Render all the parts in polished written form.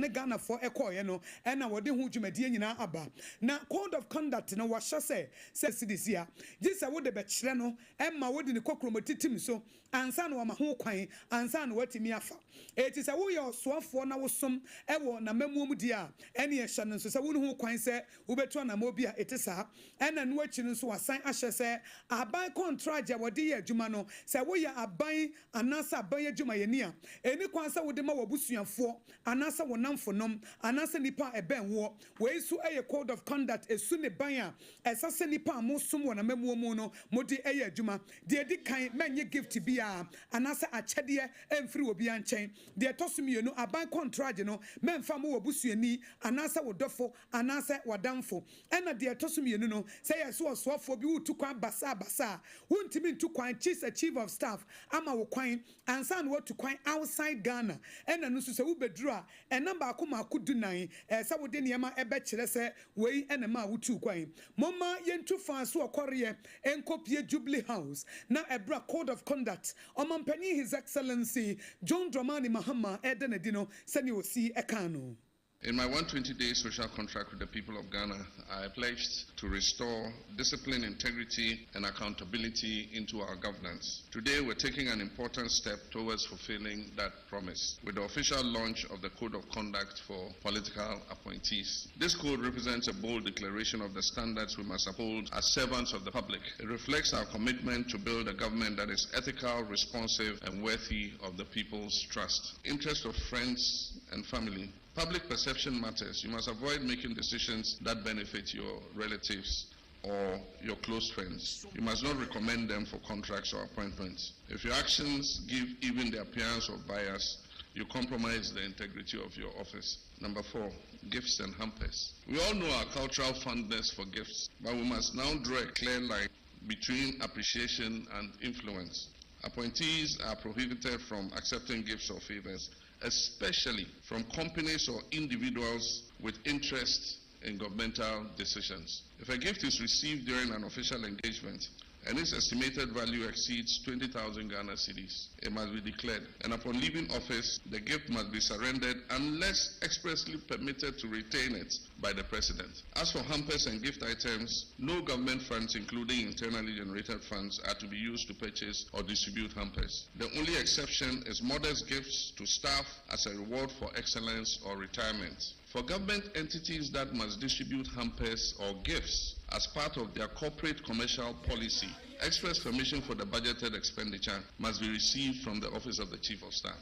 ne Ghana for ekoye no e na wode hu dwumadie nyina aba na code of conduct no wahye se this year gisa wode be kire no e ma wode ne kokromatitim so ansa na wama ho kwan ansa na watimi afa eti se wo ye osoafo na wosom e wo na mamuom di a ene ye hye no so se wo ne ho kwan se wobetu na mobi a etisa ena no achi no so wasan ahye se aban contract ya wode ye adwuma no se wo ye aban anasa aban adwuma ye ni a eni kwan se wode ma wabusuafo anasa wonamfonom anasa nipa eben wo we su eye code of conduct esu ne ban a esase nipa amosom wona mamuom no modi eye adwuma de edi kan menye gift bia anasa akyede emfiri obi anchen de etosumienu aban contract no memfa mo wabusuani anasa wodofo anasa wadamfo ena de etosumienu no say yeso osofo bi wutu kwan basa wuntimi ntu kwan chief of staff ama wo kwan ansa no watu kwan outside Ghana ena no so se wo bedru a enamba akoma akudunan se wo de niema ebe kire se wei ena ma wutu kwan momma yentu fan so okore enkopie Jubilee House na ebra code of conduct omampani His Excellency John Dramani Mahama edenedino seni osi ekano. In my 120-day social contract with the people of Ghana, I pledged to restore discipline, integrity, and accountability into our governance. Today, we're taking an important step towards fulfilling that promise with the official launch of the Code of Conduct for political appointees. This code represents a bold declaration of the standards we must uphold as servants of the public. It reflects our commitment to build a government that is ethical, responsive, and worthy of the people's trust. Interest of friends and family. Public perception matters. You must avoid making decisions that benefit your relatives or your close friends. You must not recommend them for contracts or appointments. If your actions give even the appearance of bias, you compromise the integrity of your office. Number 4, gifts and hampers. We all know our cultural fondness for gifts, but we must now draw a clear line between appreciation and influence. Appointees are prohibited from accepting gifts or favors, especially from companies or individuals with interest in governmental decisions. If a gift is received during an official engagement and its estimated value exceeds 20,000 Ghana cedis, it must be declared. And upon leaving office, the gift must be surrendered unless expressly permitted to retain it by the President. As for hampers and gift items, no government funds, including internally generated funds, are to be used to purchase or distribute hampers. The only exception is modest gifts to staff as a reward for excellence or retirement. For government entities that must distribute hampers or gifts as part of their corporate commercial policy, express permission for the budgeted expenditure must be received from the Office of the Chief of Staff.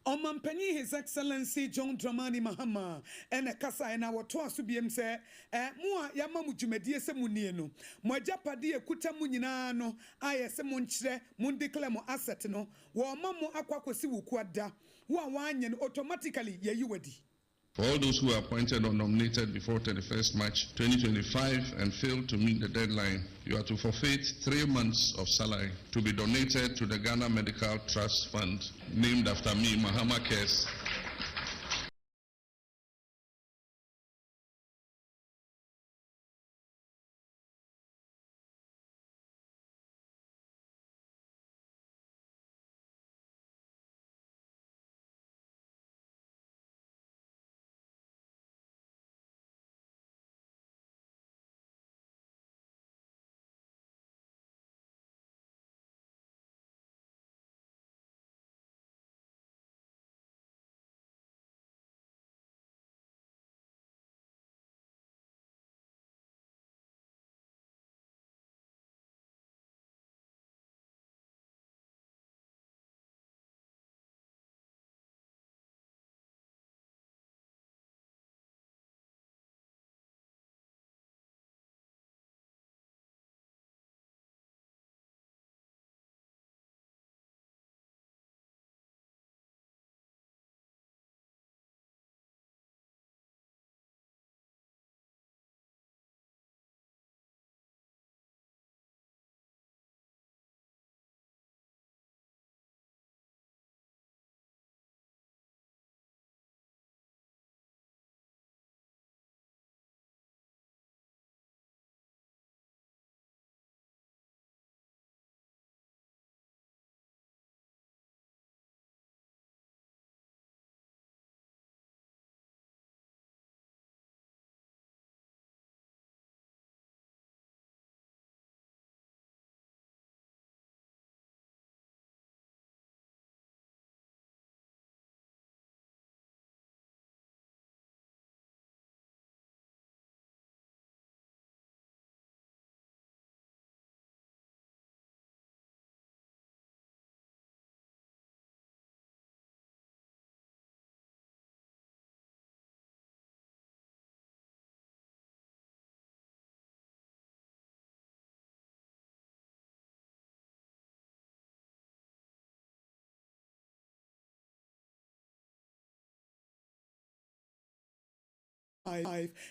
Omampani His Excellency John Dramani Mahama ene kasa ena woto asubiem se mo a yama mu dwumadie se mu nie no mo agapade ekuta mu nyina no aye se mo nkyere mo declare mo asset no wo ma mo akwakosi wuku ada wo a wanye no automatically yeyi wadi. For all those who are appointed or nominated before 31st March 2025 and failed to meet the deadline, you are to forfeit 3 months of salary to be donated to the Ghana Medical Trust Fund, named after me, Mahama Cares.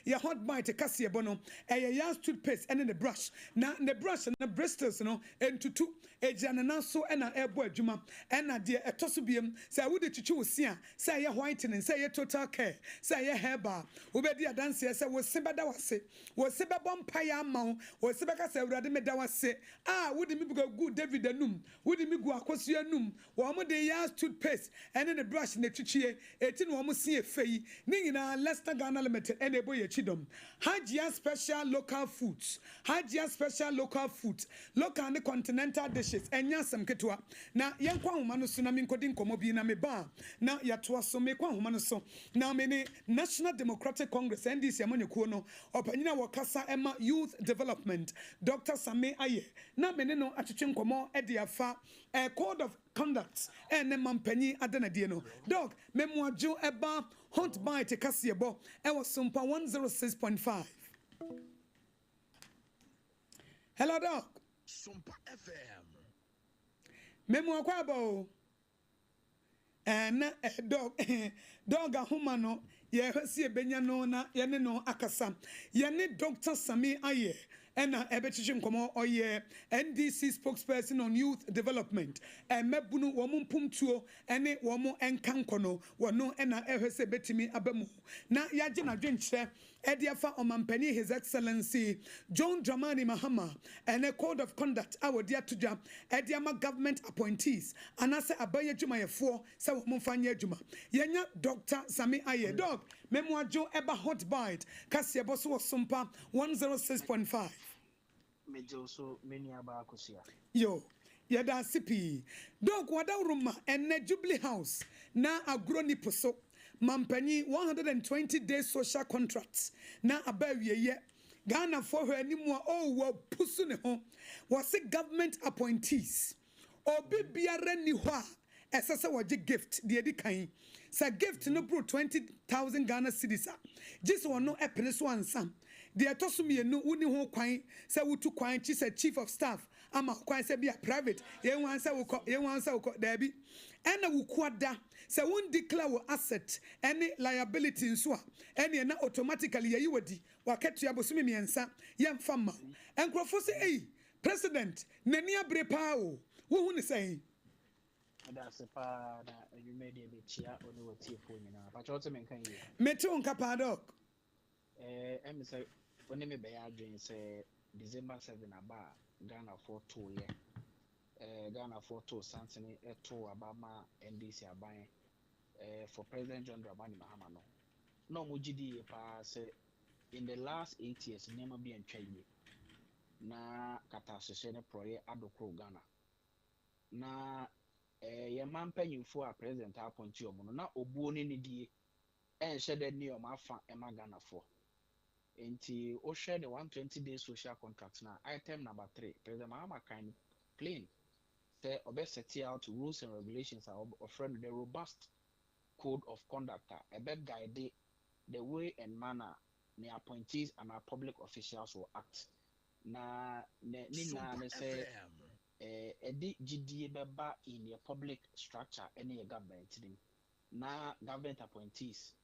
ya hot bite kase bono ya toothpaste and the brush na the brush and the bristles no entutu ejana na so na ebo adwuma na de etoso biem say wo de chichi wo sia say ya whitening say ya total care say ya herbal wo be di adanse say wo sebeda wase wo sebe bompa ya ma wo sebe ka say awurade meda wase wo de mi go David anum wo de mi gu Akosua anum wo mo de ya toothpaste and the brush na chichie eti no mo sia fei ni nyina Leicester Ghana and Agya special local foods. Agya special local foods. Local and continental dishes. Enya some ketwa. Na yankwa humano so na minkodin komobi na meba. Na yatwa so mekwa humano so. Na mene National Democratic Congress NDC amonye kuono. Opanyina wakasa Emma Youth Development. Dr. Same Aye. Na mene no achichim komo ediafa. Code of conduct. Ene mampenyi adenadie no. Dog, memwajo eba hot bite kasiebo. Ewa Sompa 106.5. Hello, dog. Sompa FM. Memo akwabo. Na dog dog ahoma no ye hwese benya no na ye ne no akasa. Ye ne Dr. Sami Aye. Ena ebechichi nkomo oye NDC spokesperson on youth development mebunu wo mpumtuo ene wo mo enkankono wono ena ehwese betimi abamu na yaje na dwenkyere ediafa omampani his excellency John Dramani Mahama ene code of conduct awodi atoja ediama government appointees anase abaye dwumayefo se wo mfanye adwuma yenya Dr. Sami Aye dog memoajo eba hot bite kasiebo so Sompa 106.5 Mejo so many about Akosua. Yo, yada sipi. Dog wada uruma ene Jubilee House na agroni poso. Mampani 120 days social contracts na abawiye ye. Ghana for her anymore wa pusu ne ho. Was government appointees. Obi biare ni hwa. Esasa waje gift the edikan. Sa gift no bro 20,000 Ghana cedis. Just one no epene so ansam. The atosumi no uni ho kwan say wutu kwan chi say chief of staff ama kwan say be a private ye wan say wo there be ena wukwada say won declare wo asset any liability nso a ene na automatically ye wadi waketu abosumi miensa ye mfama enkrofo say president nani abre pa o wo hu ne say That's a pa na you made a bit chia on the TF nyina but what me kan yi meti on kapadok em say when me be adwen say December 7 aba Ghana for 2 year Ghana for 2 something to abama NDC aban for President John Dramani Mahama no mo gidi pa say in the last 8 years nema bi antwa yi na kata sese ne proye adokro Ghana na ye mampanyimfo a president appointee omo no na obuo ne die enhye ni o mafa ema Ghana for enti o share the 120 days social contract na item number 3 president Mahama kind plain say obe set out rules and regulations are offering the robust code of conduct a bed guide the way and manner the appointees and our public officials will act na ni na say edi GDA beba in your public structure any government na government appointees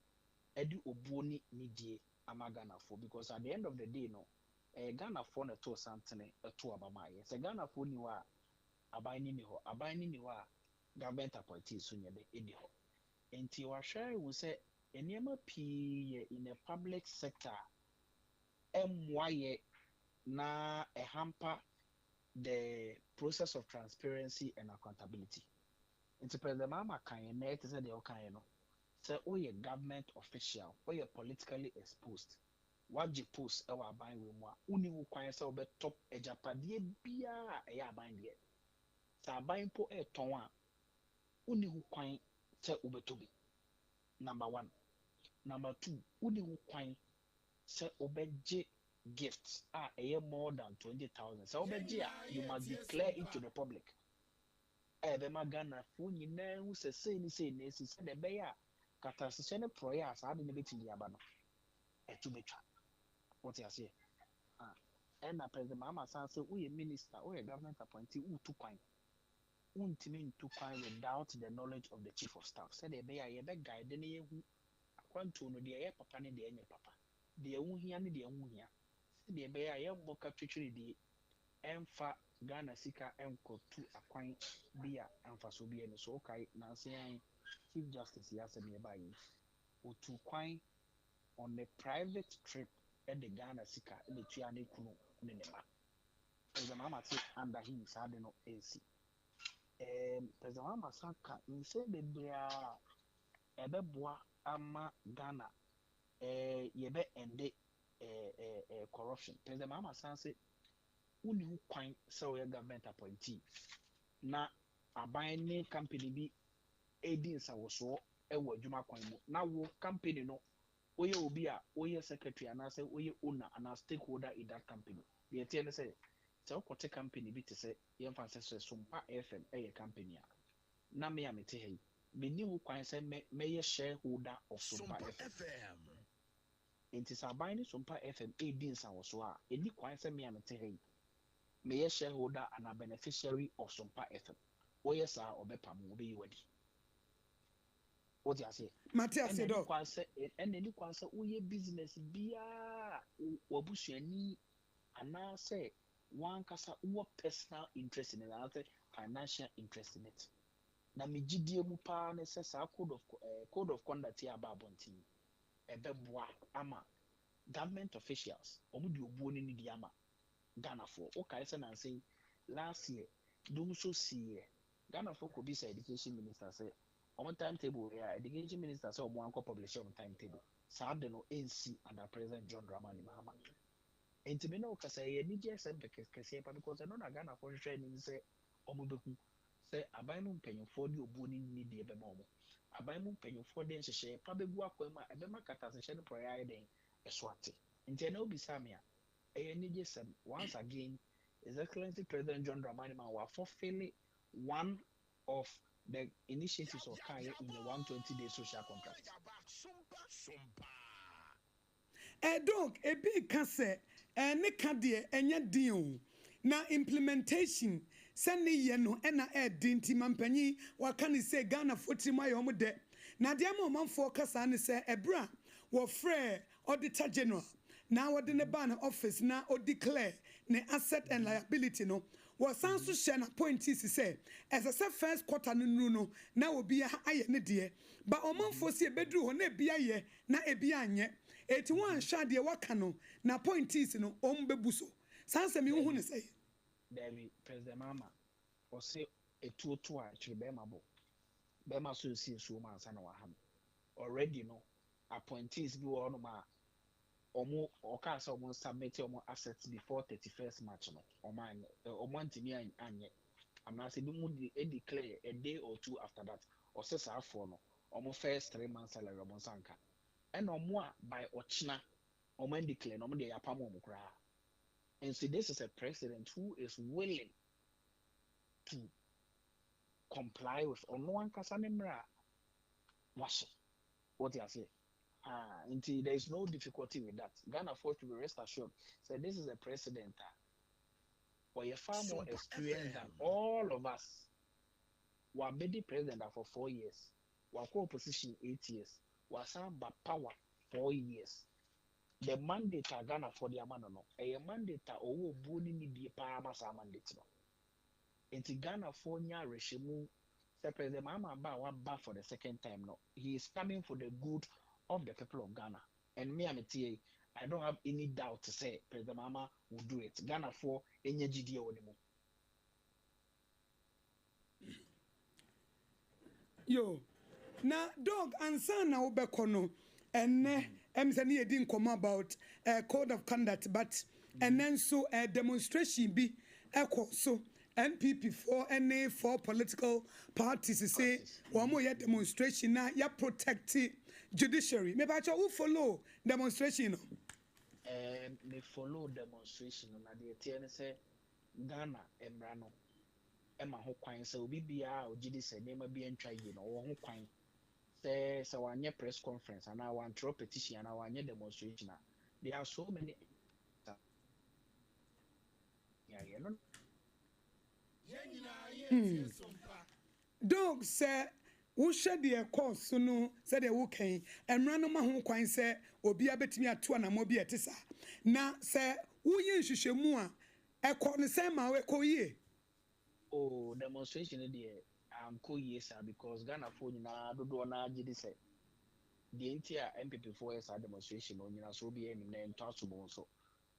edi obuoni nidie ama Ghana for because at the end of the day no Ghana for na to something to abamaye say Ghana for ni wa abani ni wa government appointees so nyebe edi ho enti wa share we say enema p in the public sector emwaye na hamper the process of transparency and accountability. It's President Mahama can net is the okay no. Say oh ye government official, or ye politically exposed. What you post our buying with moi, uni who kwan say obe top ejapadie bia e ya buying there. Sa buying po e tonwa. Uni who kwan say obe tobi. Number 1. Number 2, uni who kwan say obe je gifts are more than 20,000. So you must declare it to the public. The Magana Funi who say the Baya Catasene Proyas are the bit in the Abano. To be what I say. And a President Mama say, we a minister or a government appointee who took pine. Untimin to pine without the knowledge of the chief of staff. Said the Baya a big guy, then who kwanto no de papa ne de enye papa de ehunhia ne de ehunhia se de be ya ye mboka twetwere de emfa Ghana sika enkotu akwan bia amfaso bia ne so kai na nsen Chief Justice ya se me bayi otu kwan on a private trip at the Ghana sika the tuane kunu ne ne ba President Mama say under him sade no AC President Mama saka nse bebrea ebeboa ama Ghana yebe ende corruption President Mama say uni kwan say we government appointee na aban ne company bi edi nsawoso ewo adwuma kwan mu na wo company no oye obi a oye secretary and say oye owner and a stakeholder in that company the tell say so kote company bi te say yem fa say Sompa FM company a na me amete hey me ni wo kwan say me shareholder of Sompa FM enti saban ni Sompa FM edi nsawoso a edi kwan say me amete hey me shareholder and a beneficiary of Sompa FM oye sa obepam obi wadi what you say Matthias said dog and any kwanse uye business bia wabusuani ana say one kasa uwa personal interest in it financial interest in it na mejidie mu pa ne say sa code of conduct ya ba bonti ebeboa ama government officials omudi obuo ni di ama Ghana for okay say na say last year do so see Ghana for could be say education minister say on timetable yeah education minister say omo anko publish on timetable sa de no NC under president John Dramani Mahama enti me no ka say ye ni GSM kese pa because no na Ghana for training say omo beku say aban mu mpanyofo de obu ni ni de be ma omo aban mu mpanyofo de nhyehyɛ pa begu akwama ebe makata se hye no proya den eswate enti na obi sa me a ni GSM once again His Excellency President John Dramani Mahama fulfilling one of the initiatives of Kaya in the 120-day social contract. Dog, a big cassette, ne kadie, enya dio. Na implementation, sani yeno, ena dinti mampani, wakani se Ghana foti mayo de. Na diamo man focus and say, ebra, wa frere, auditor general. Now what in the ban office now or declare ne asset and liability no. Was Sansu Shen appointees say, as I said, first quarter no, now will be a higher nedia. But a month for see a bedroom on a bia na a bianye. 81 shadi wakano, na appointees no ombebuso. Sansa me who say, David, President Mama, or say a 2 actually Bemabo. Bema so see so man sana waham. Already no appointees be on ma omo oka say omo submit omo assets before 31st March no omo ntimi anye I'm not saying we declare a day or two after that or say sa for no omo first 3 months salary omo sanka and omo by ochina omo declare no omo dey apam omo kra and so this is a president who is willing to comply with ono ankasa ne mra wash what you say. Until there is no difficulty with that. Ghana force to be rest assured. So this is a precedent for a far more experienced than all of us. We are the president for 4 years. We are co-opposition 8 years. We are some power 4 years. The mandate Ghana for the amano no. A mandate owo boni ni di pa masa mandate no. Until Ghana for nya regime. Say President Mahama ba for the second time no. He is coming for the good of the people of Ghana. And me, I don't have any doubt to say President Mahama will do it. Ghana for any GDO anymore. Yo, na dog answer na obekono. And Emsani didn't come about a code of conduct, but and then so a demonstration be equal so. NPP for NA for political parties say one more demonstration now ya protect judiciary. Maybe I will follow demonstration. Me follow demonstration na the TN say Ghana emrano ema ho kwan say obi bia ogidi say nema bi entwa yi no wo ho kwan say wanye press conference and I want throw petition and I wanye demonstration. There are so many Dog say wo hwe de course no said de wo kan emra no ma ho kwan se obi abetimi ato anamo bi etisa na se wo ye nhwehwemu a ekọ ne se ma we kọ yie. Oh, demonstration there ko yie sir because Ghana for nyina dodo na agye say the entire MPP for years demonstration on nyina so bi enim na ntasubo so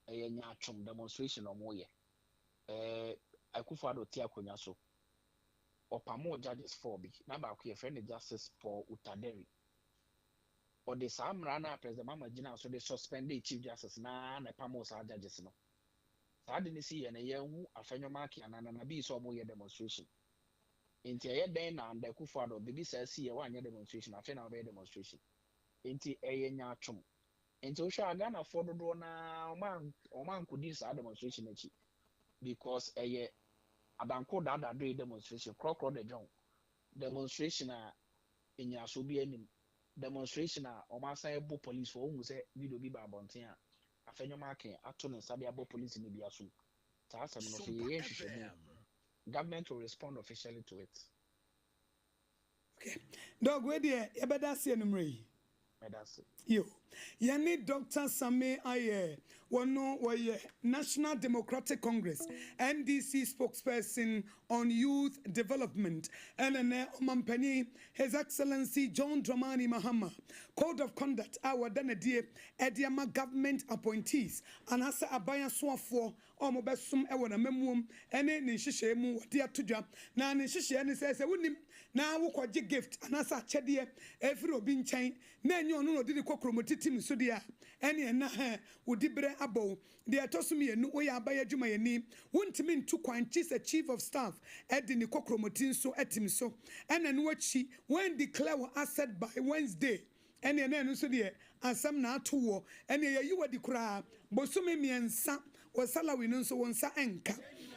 enya atwom demonstration omo ye Akufo-Addo ti akonya so opamo judges 4 bi na ba ko ye friend justice for Utaderi or the samra na president mama gina so they suspend the chief justice na pamo sa judges no sa de ni si ye na ye hu afenyo mark anana na bi so omo ye demonstration enti ye den na and Akufo-Addo bi sa si ye wan ye demonstration afi na be demonstration enti eye nya atwom enti o hwa Ghana for dodo na oman kudi sa demonstration achi because eye abanko dada do demonstration crocro the john demonstration a enya so bi anim demonstration a o ma san ebo police for hu say video bi ba bonten a afenyo marking ato ne sabe abo police ni bi aso ta asem no so ye hwehwemu government will respond officially to it. Okay dog we there e beda se enumre yi yo yani Dr. Same Aye wono woye National Democratic Congress NDC spokesperson on youth development and omampani His Excellency John Dramani Mahama code of conduct our danadie ediama government appointees and asa abaya soafo omobesum e wona memum ene ne hihye mu wode atodwa na ne hihye ne se wonim na wokwaje gift anasa chede every obi nchen na enye onu no de kokromotiti so dia ene na wodi bre abo de atosum ye nu oya abaya dwuma ye ni wontimi ntu kwanchi se chief of staff edi ni kokromotin so etim so ene no achi when declare asset by Wednesday ene na no so de asam na atowo ene ye yiwadi kura bosome miensa wo salawi no so wonsa enka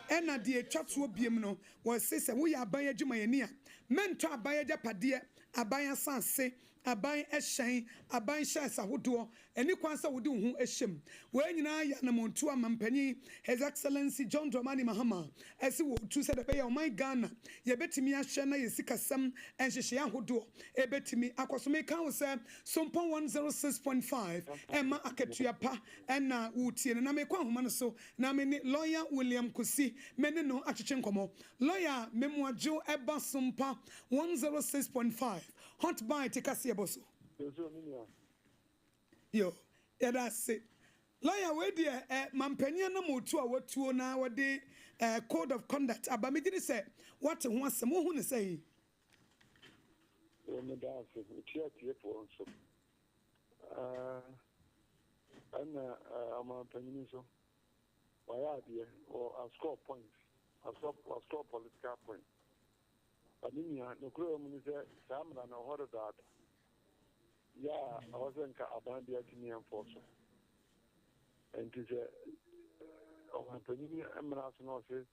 ena de twatso biem no wo sese wo ya abaya dwuma ye ni a mento abaya japade abaya sanse aban ehyen aban hyes ahodo eni kwansa wodi hu ehyem we nyina ya na montu amampani His Excellency John Dramani Mahama esi wo tu se de be ya my Ghana ye betimi ahwe na ye sikasam enhyehye ahodo e betimi akosome kan wo se Sompa 106.5 ema aketua pa ena wutie na me kwa homa no so na me ni lawyer William Kusi me ne no achche nkomo lawyer memuajo eba Sompa 106.5 hot bite kasi boso yo that's it lawyer we there mampania na motu a watuo na wode code of conduct abamedi say what ho asem ho ne say me da se tie for so ana amampani so why there or a score points a score political points Adimia no kuro mu say samra na horo that yeah I wasn't abandoned at me enforce and it is on penny emerald no say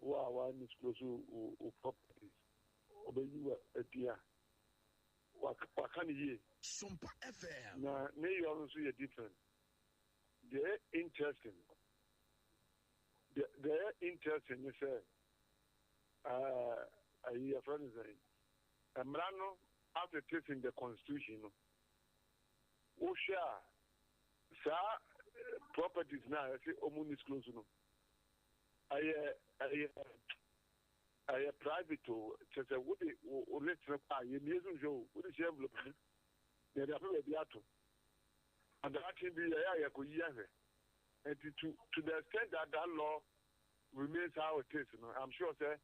wa ni close to properties obey you a dear what can you Sompa FM na you also are different they're interesting you say I hear friends saying, Amrano, after taking the constitution, Osha, properties now, I say, Omunis close. I private to say, what let's reply, you need to show, what is your envelope? They are probably the atom. And that can be a Yakoya. And to the extent that that law remains how it is, I'm sure, sir.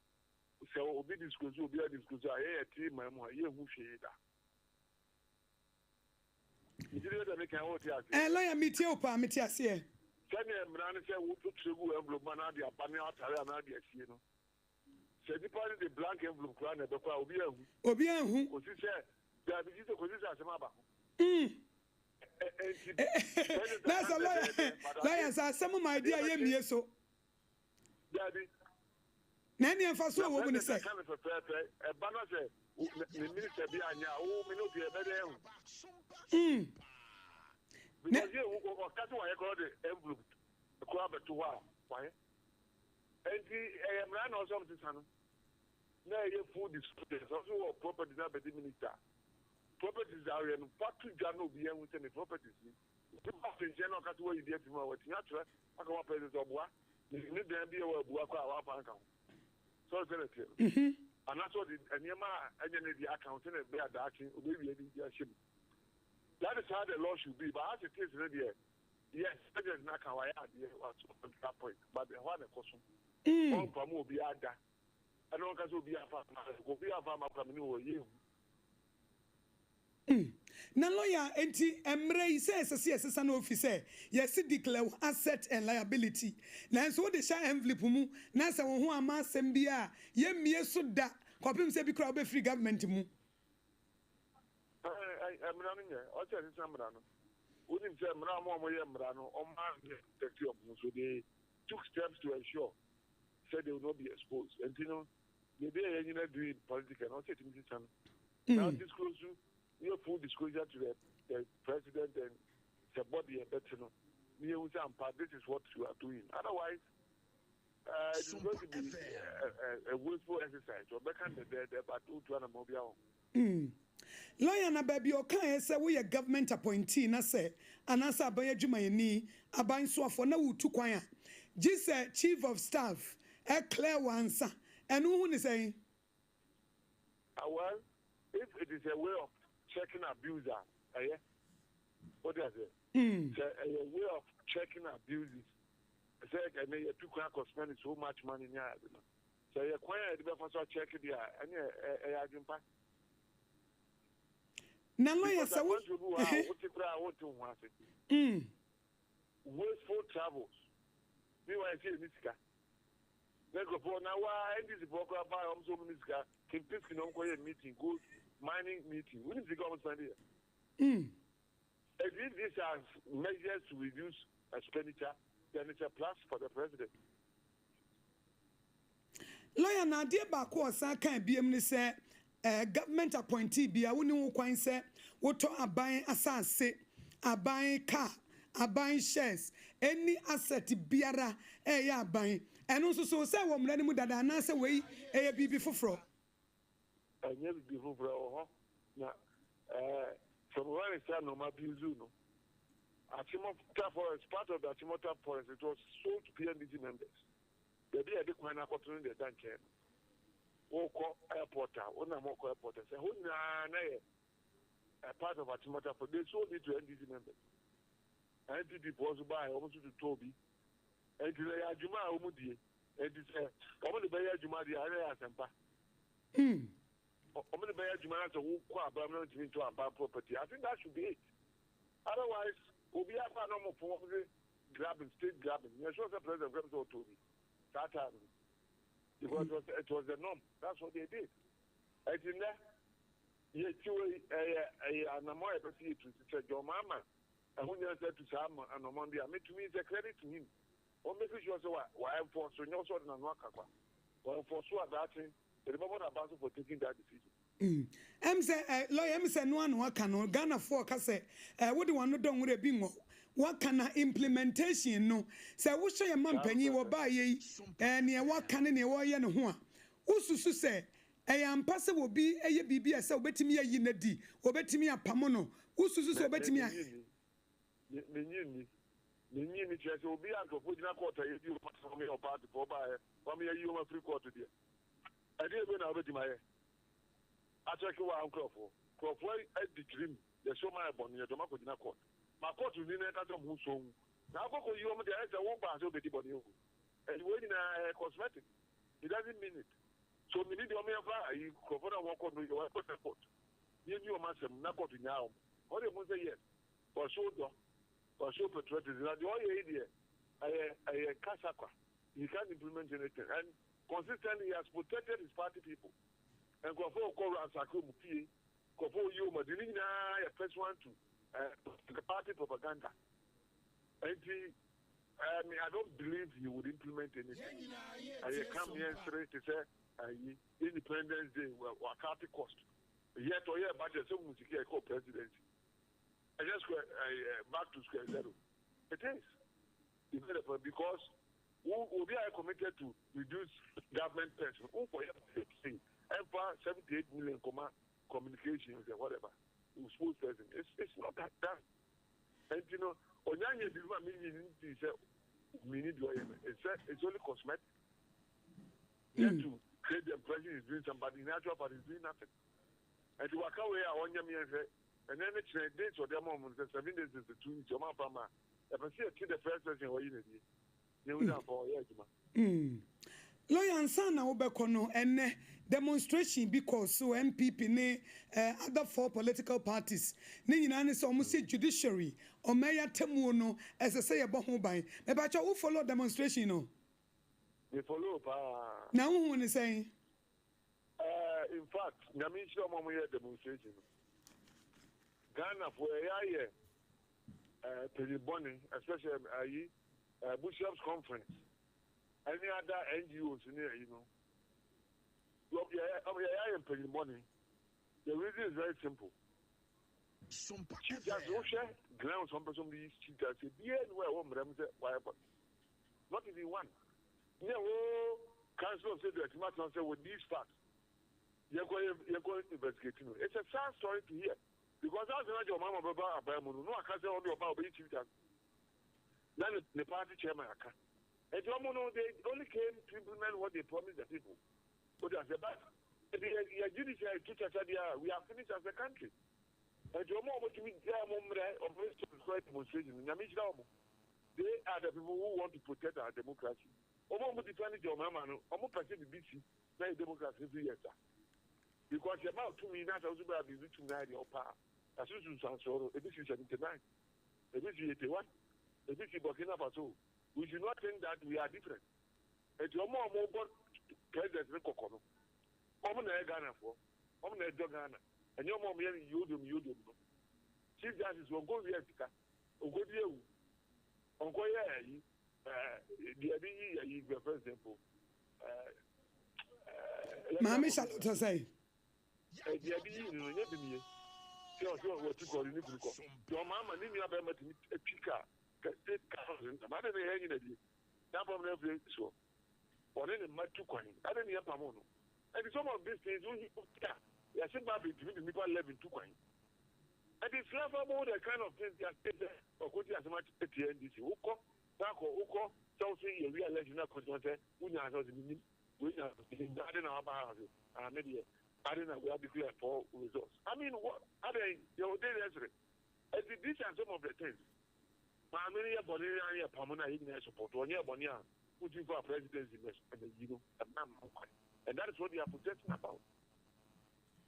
So obi discuss obi discuss aye ati mamu aye hu hweda idire da make an oti ase lawyer metie opa metie ase e sani emra ne se wo tregu envelope na de apane atare na de asie no se di party the blank envelope kra na be kwa obi ahu o si se da bi se ko si asema ba that's a lawyer say some my idea ye mie so Daddy Nani emfaso wo bu ni say e ba no say ni minister bi anya wo me no bi e be dey because you go cut why go the envelope ko abeto wa why and the emra no some this ano Now you food is also property now by the minister. Properties are in factory journal be within the properties. In general, cut away the what natural. I come up with a bois. You need to be a bois our bank account. So it's and that's what and Yama and the accountant and they are darking, maybe a ship. That is how the law should be, but as it is already, yes, that is not how I had that point, but the one question. All from will be ada. I don't know be a farmer, will be a farmer coming over you. Na lawyer enti emre says as an officer yes declare asset and liability na so de sha envelope mu na se wo ho ama asem bia ye mie so da kopim se bi kra be free government mu I'm running here. I'll tell you something. Wouldn't say Mramo, or so they took steps to ensure said they will not be exposed. And you know, they are doing political, not taking this time. Now disclose you full disclosure to the president and the body and better know. This is what you are doing. Otherwise, it's going to be a willful exercise. Or back under there, but mobile. Lawyer na baby okay say we a government appointee na say anasa aban adwumayeni aban soafo na wutu kwan a gise chief of staff clear wansa enu hu ni say well if it is a way of checking abuser what does it a way of checking abuses say I may two kwan spend so much money nya so you kwan e be for check there and adwumpa na lawyer say wasteful travels. Me wa say nisika. They go for now why this program buy so nisika. Can pick no go meeting, go mining meeting. When is the government stand here? If these are measures to reduce expenditure, then it's a plus for the president. Lawyer na dia ba ko osan kan biem ni say government appointee bia woni wo kwan se woto aban asase aban car aban shares any asset biara ya aban eno so se wo mra ni mu dada na se we bibi foforo anya bibi foforo na from where is no ma bizu no Achimota Forest, part of the Achimota Forest, it was sold to PNDG members. They did a kwana kotu the danke. Oko airport, Onamoko airport. Say who a part of Achimota Forest. They sold it to NDC members. NDC was by almost to Toby. And they are Juma Omudi. And it's a woman to buy a Juma the area Sampa. Omani buy a Juma to walk into a bad property. I think that should be it. Otherwise, we'll be a normal for grabbing, state grabbing. You're sure the president comes to me. That time. Because it was the norm. That's what they did. I think that you are more appreciated to your mama. And when you said to Sam and Monday, I mean to me, it's a credit to him. Or maybe she was why I'm for so no sort of Nwakakwa. Well, for sure that thing, the moment about for taking that decision. Say lawyer say no one waka Ghana for ka say what the one no don we be mo waka na implementation no say wo hye man panyi wo ba ye ne waka ne wo ye ne ho a ususu say ampa se wo bi eye bibi ese obetimi ayi na di obetimi apamo no ususu say obetimi a ni chese obi anko fo dina court ye di o me o party for ba e me yi o free court dia e dey be na obetimi aye I check you out, Crawford. Crawford, I decree the show my bonnet, the Marco Dina court. My court will need that of who's home. Now, you want the answer, won't pass over the body. And when in a cosmetic, it doesn't mean it. So, we need your mere fire. You Crawford and walk on your court. You knew a master, not got now. What do you say yes? For sure, for sure, patriotism. The only idea, a Kasaka, he can't implement anything. And consistently, he has protected his party people. And go for Sakumu P. Go for you, Madina, a first one to the party propaganda. And I don't believe he would implement anything. I come here straight to say Independence Day, Wakati cost. Yet or yeah, but there's some music called presidency. I just back to square zero. It is. Because we are committed to reduce government pension. ever 78 million communications and whatever. It's not that. And you know, Onyanya did not mean it's only cosmetic. You have to create the impression he's doing something, natural, but he's doing nothing. And to work away, I want you and then it's a day or the moment, 7 days is the 2 weeks. If I see a kid, the first person, what you need, you will have for Lawyer Ansana Obekono and demonstration because so MPP ne other 4 political parties ne nyina so almost judiciary or mayor temuno as I say about home by me ba who follow demonstration no we follow now who is saying in fact nyame sure mo ye demonstration Ghana for a year Peliboni especially Bishop's conference any other NGOs in here, you know. The reason is very simple. Sompa Chief Justice ground some person these Chief Justice not even one. Council said that say with these facts, you're going to investigate. It's a sad story to hear. Because that's not your mama Abba no I can't say all about Chief Justice. Then the party chairman and they only came to implement what they promised the people. But as a bad, the judiciary teachers said, we are finished as a country. And they are the people who want to protect our democracy. Because the amount to me not also be to your power. As soon as you this is 79, this is 81, this is Burkina Faso. We should not think that we are different. And your mom president Kokono. I'm not Ghana for. I'm not Ghana. And your mom here you do. Chief Justice will go here. Go there. Uncle for example. Mami Charlotte say. Your mama need me about a chica. State council, I don't know any number of so or any matu coin. I don't hear Pamono. And some of these things, we are simply between the people 11 2 coin. And it's laughable the kind of things that or could as much at the NDC. Uko, Chelsea, a real legend of Constance, we are not in our house. Maybe I don't know where we are for results. I mean, what are they? Your day yesterday. And these are some of the things. Agya Appiah Apam support on your bonia, putting for a presidency and that is what they are protesting about.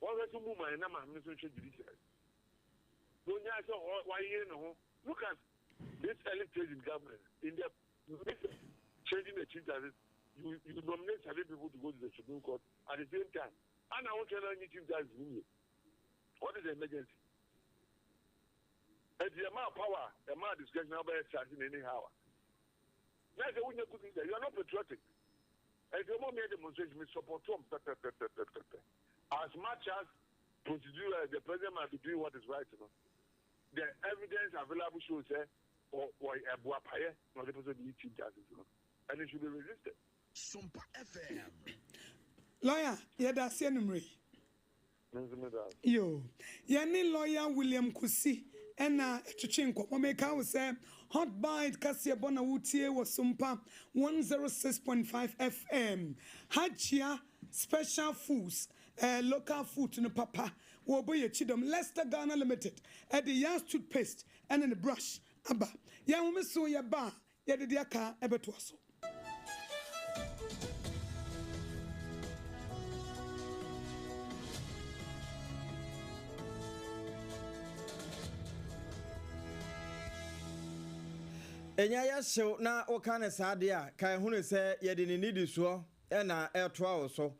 What to move my number judiciary. Don't you why you know? Look at this early stage in government. In the changing the chief justice, you nominate 7 people to go to the Supreme Court at the same time. And I want to tell you chief justice. What is the emergency? And the amount of power, the amount of discretion about charging anyhow. That's the only good thing that you are not patriotic. And the moment demonstration, we support Trump. As much as procedure, the president might be doing what is right, you know. The evidence available shows or Aboagye Appiah, not the person who chief justice, you know. And it should be resisted. Sompa FM. Lawyer, that's the number. Yo, yani lawyer William Kusi. Ena Chuchinko, Wameka was a hot bite Cassia Bonawutie was Sompa 106.5 FM. Agya special foods, local food to the papa, Woboya Chidom, Leicester Ghana Limited, at the Yas toothpaste and in the brush. Abba, Yamuso Yaba, Yadiaka Ebetuaso. Enya ya show na okane sadia kai hunu se yede ni nidi so na etoa wo so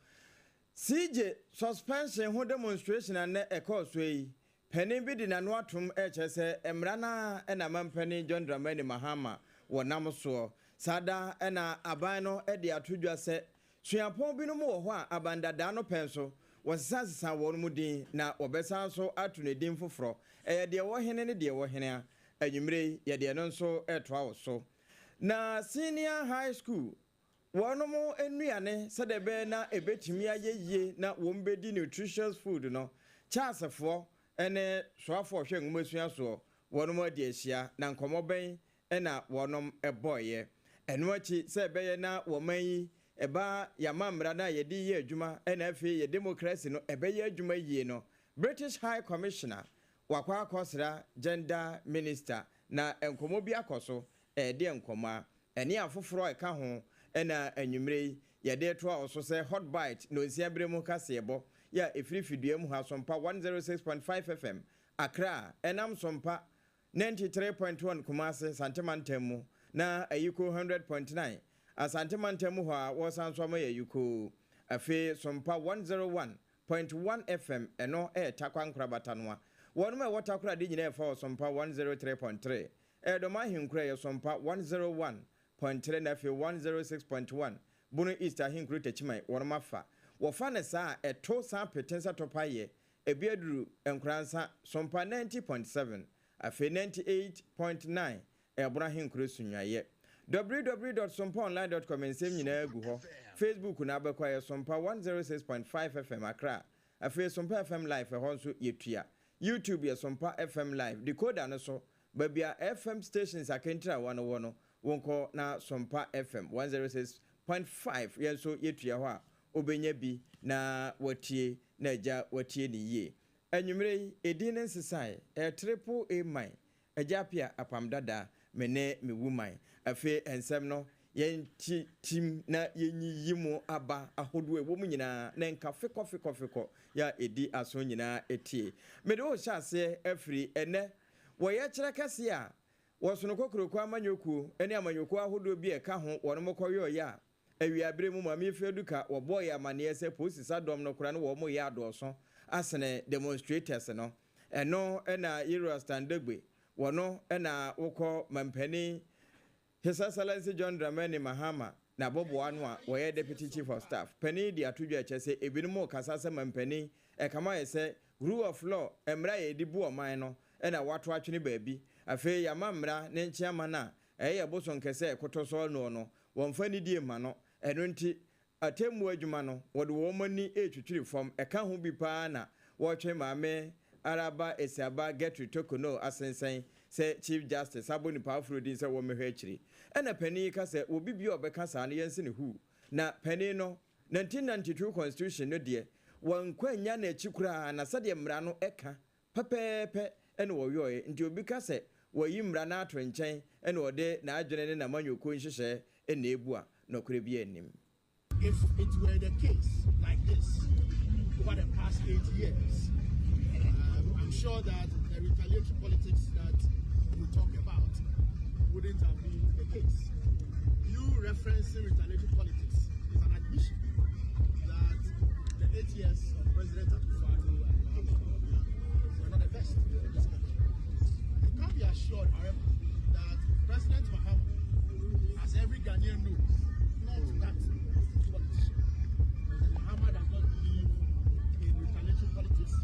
CJ suspension ho demonstration na Akosua yi panin bi di na no atom chese emra na mampani John Dramani Mahama wo nam so sada na aban no de atodwa se suapon bi no mo ho a abandada no penso wasasa wo no mudin na obesa so atu ne din foforo de wo hene ne de wo hene a Anyumre yede no nso etoa wo so na senior high school wɔnom nnuane sɛdeɛ ɛbɛyɛ na ɛbɛtumi ayɛ yie na wɔn bɛdi nutritious food no kyaasefoɔ ne soafoɔ hwɛ nwomasua soɔ wɔnom adi ahyia na nkɔmmɔ bɛn ɛna wɔnom ɛbɔɔyɛ ɛno akyi sɛ ɛbɛyɛ na wɔman yi ɛba yama mmara na yɛde yɛ adwuma ɛna afei yɛ democracy no ɛbɛyɛ adwuma yie no British High Commissioner wakɔ akɔsra gender minister na nkɔmmɔ bi akɔ so ɛde nkɔmmɔ ɛne afoforɔ ɛka ho ɛna anwummere yi yɛde to a so sɛ hot bite no nsia bere mu kaseɛbɔ ya efirifidua mu ha Sompa 106.5 FM Accra ɛnam Sompa 93.1 Kumasi Santemantam mu na ayiko 100.9 Asantemantam mu hɔ a wɔsan so ama yɛyiko afi Sompa 101.1 FM ɛno takwa nkrabata no a wɔnom a wɔtakora de nyina ɛfa Sompa 103.3 ɛdɔma ahenkura yɛ Sompa 101.3 na afi 106.1 Bono East ahenkuru tachimai wɔnom afa wɔfa ne saa ɛto saa petensa topaye ebiaduru nkransa Sompa 90.7 afi 98.9 ɛbora ahenkuru sunwaye www.sompaonline.com nsɛm nyinaa gu hɔ Facebook na abɛkɔ yɛ Sompa 106.5 FM Accra afi Sompa FM Live ɛhɔ nso yɛtua YouTube yɛ Sompa FM Live decoder no so babia FM stations akentra wɔno no wonko na Sompa FM 106.5 yɛnso yɛtua hɔ a obenya bi na watie na agya watie ni yie anwumere edin nsesai triple A man Agya Appiah Apam Dadaaii mene mewuman afi ensem no yen tim na yenyi yimu aba ahodo e wo mu nyina na nka fekɔ ya edi aso nyina etie mede o hyase afiri ene wo ye kyerɛ kase a wo sono kokroko amanyoku ene amanyoku ahodo bi e ka ho wono mokɔyo ya awiabre mu mame feduka wo boy amane ese posisa dom no kora no wo mo ya adoso asene demonstrators no eno na Yero Standagbe wono na wokɔ mampani His Excellency John Dramani Mahama na Bobo Anwa woyɛ Deputy Chief of Staff pani di atudwa kyɛ sɛ ebinom kasa sɛ mampani kama yɛ sɛ rule of law emra yɛ di bu ɔman no na wato atwene baabi afei yama mmra ne nkyama na ɛyɛ boson kɛsɛ kotoso no wɔmfa ni die ma no ɛno nti atemu adwuma no wɔde wɔn mani etwitwiri fam ɛka ho bi paa na wɔtwe maame Araba Esiaba Getri Tokono asensen se Chief Justice Aboni Powerful din se wo mehwe akiri ena pani ka se obi bi obeka sa ne yense ne hu na pani no 1992 constitution no de won kwanya na akikura na sade mmra no eka pepepe ena wo yoye nti obi ka se wo yi mmra na ato nkyɛn ena ode na adwene ne na manyoko nhyehyɛ ena ebu a nokore bi anim. If it were the case like this over the past 8 years, I'm sure that the retaliatory politics that we talk about wouldn't have been the case. You referencing retaliatory politics is an admission that the 8 years of President Akosua and were not the best in this country. You can be assured, however, that President Mahama, as every Ghanaian knows, not that politician. President Mahama does not believe in retaliatory politics.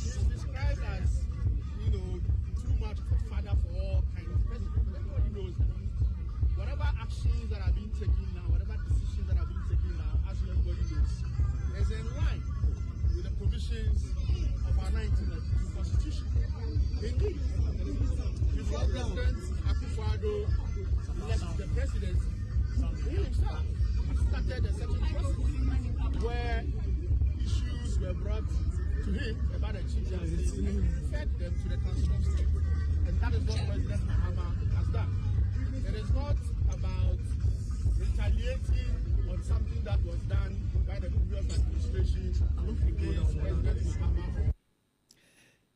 He's described as, too much of a father for all kind of president. Everybody knows that. Whatever actions that are being taken now, whatever decisions that are being taken now, as everybody knows, is in line with the provisions of our 1992 Constitution. Indeed, before President Akosua left the presidency, he himself started a certain process where issues were brought to him about the chief justice and he fed them to the transitional state. And that is what President Mahama has done. It is not about retaliating on something that was done by the previous administration against President Mahama.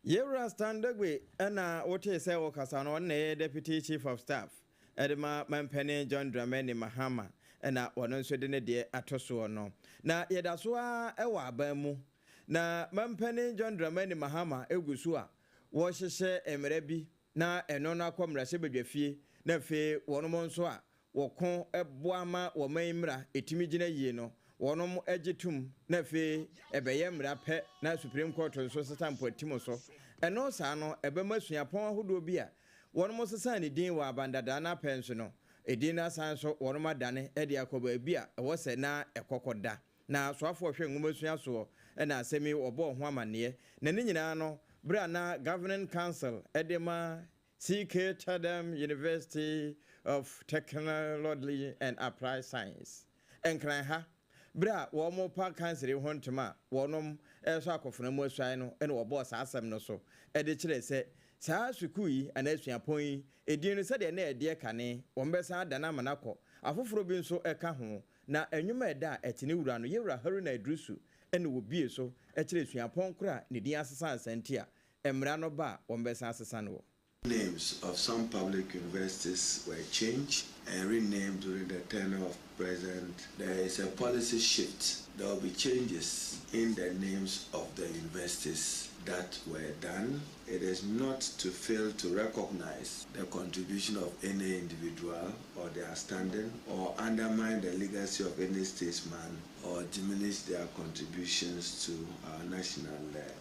Yero Standagbe na wote se wo kasa no na Deputy Chief of Staff Edema Mampene John Dramani Mahama na wono nso de ne de atoso no na yedaso a ewa abamu na Mampene John Dramani Mahama egusu a wo hyehye emere bi na eno na akomrahye badwafie na fe wono mo nso a wokon eboama wo manmra etimi gina yie no wonom egitum na fe ebeye mra pe na Supreme Court nso stamp atimo so eno sa no ebema suapon ahodo bi a wonom sesa ne din wa abandada na penso no edina san so woroma dane e de akoba bia e wo se na ekokoda na so afo hwe ngumasua so e na asemi obo ho amane na ne nyina no bra na governing council edema CK Tadam University of Technology and Applied Science enkran ha bra wo mo pa cancer ho ntoma wonom so akofuna mu asuan no e no obo sa asem no so e de kire se saa suku yi anasuapon yi edin no se de na ede kane wo mbesa adana manakọ afoforo bi nso eka ho na enwuma eda etine wura no yewura Haruna Idrisu ene wo bie so e kire suapon kora ne din asesa ansantia emra no ba wo mbesa asesa no. Names of some public universities were changed and renamed during the tenure of President. There is a policy shift. There will be changes in the names of the universities that were done. It is not to fail to recognize the contribution of any individual or their standing or undermine the legacy of any statesman or diminish their contributions to our national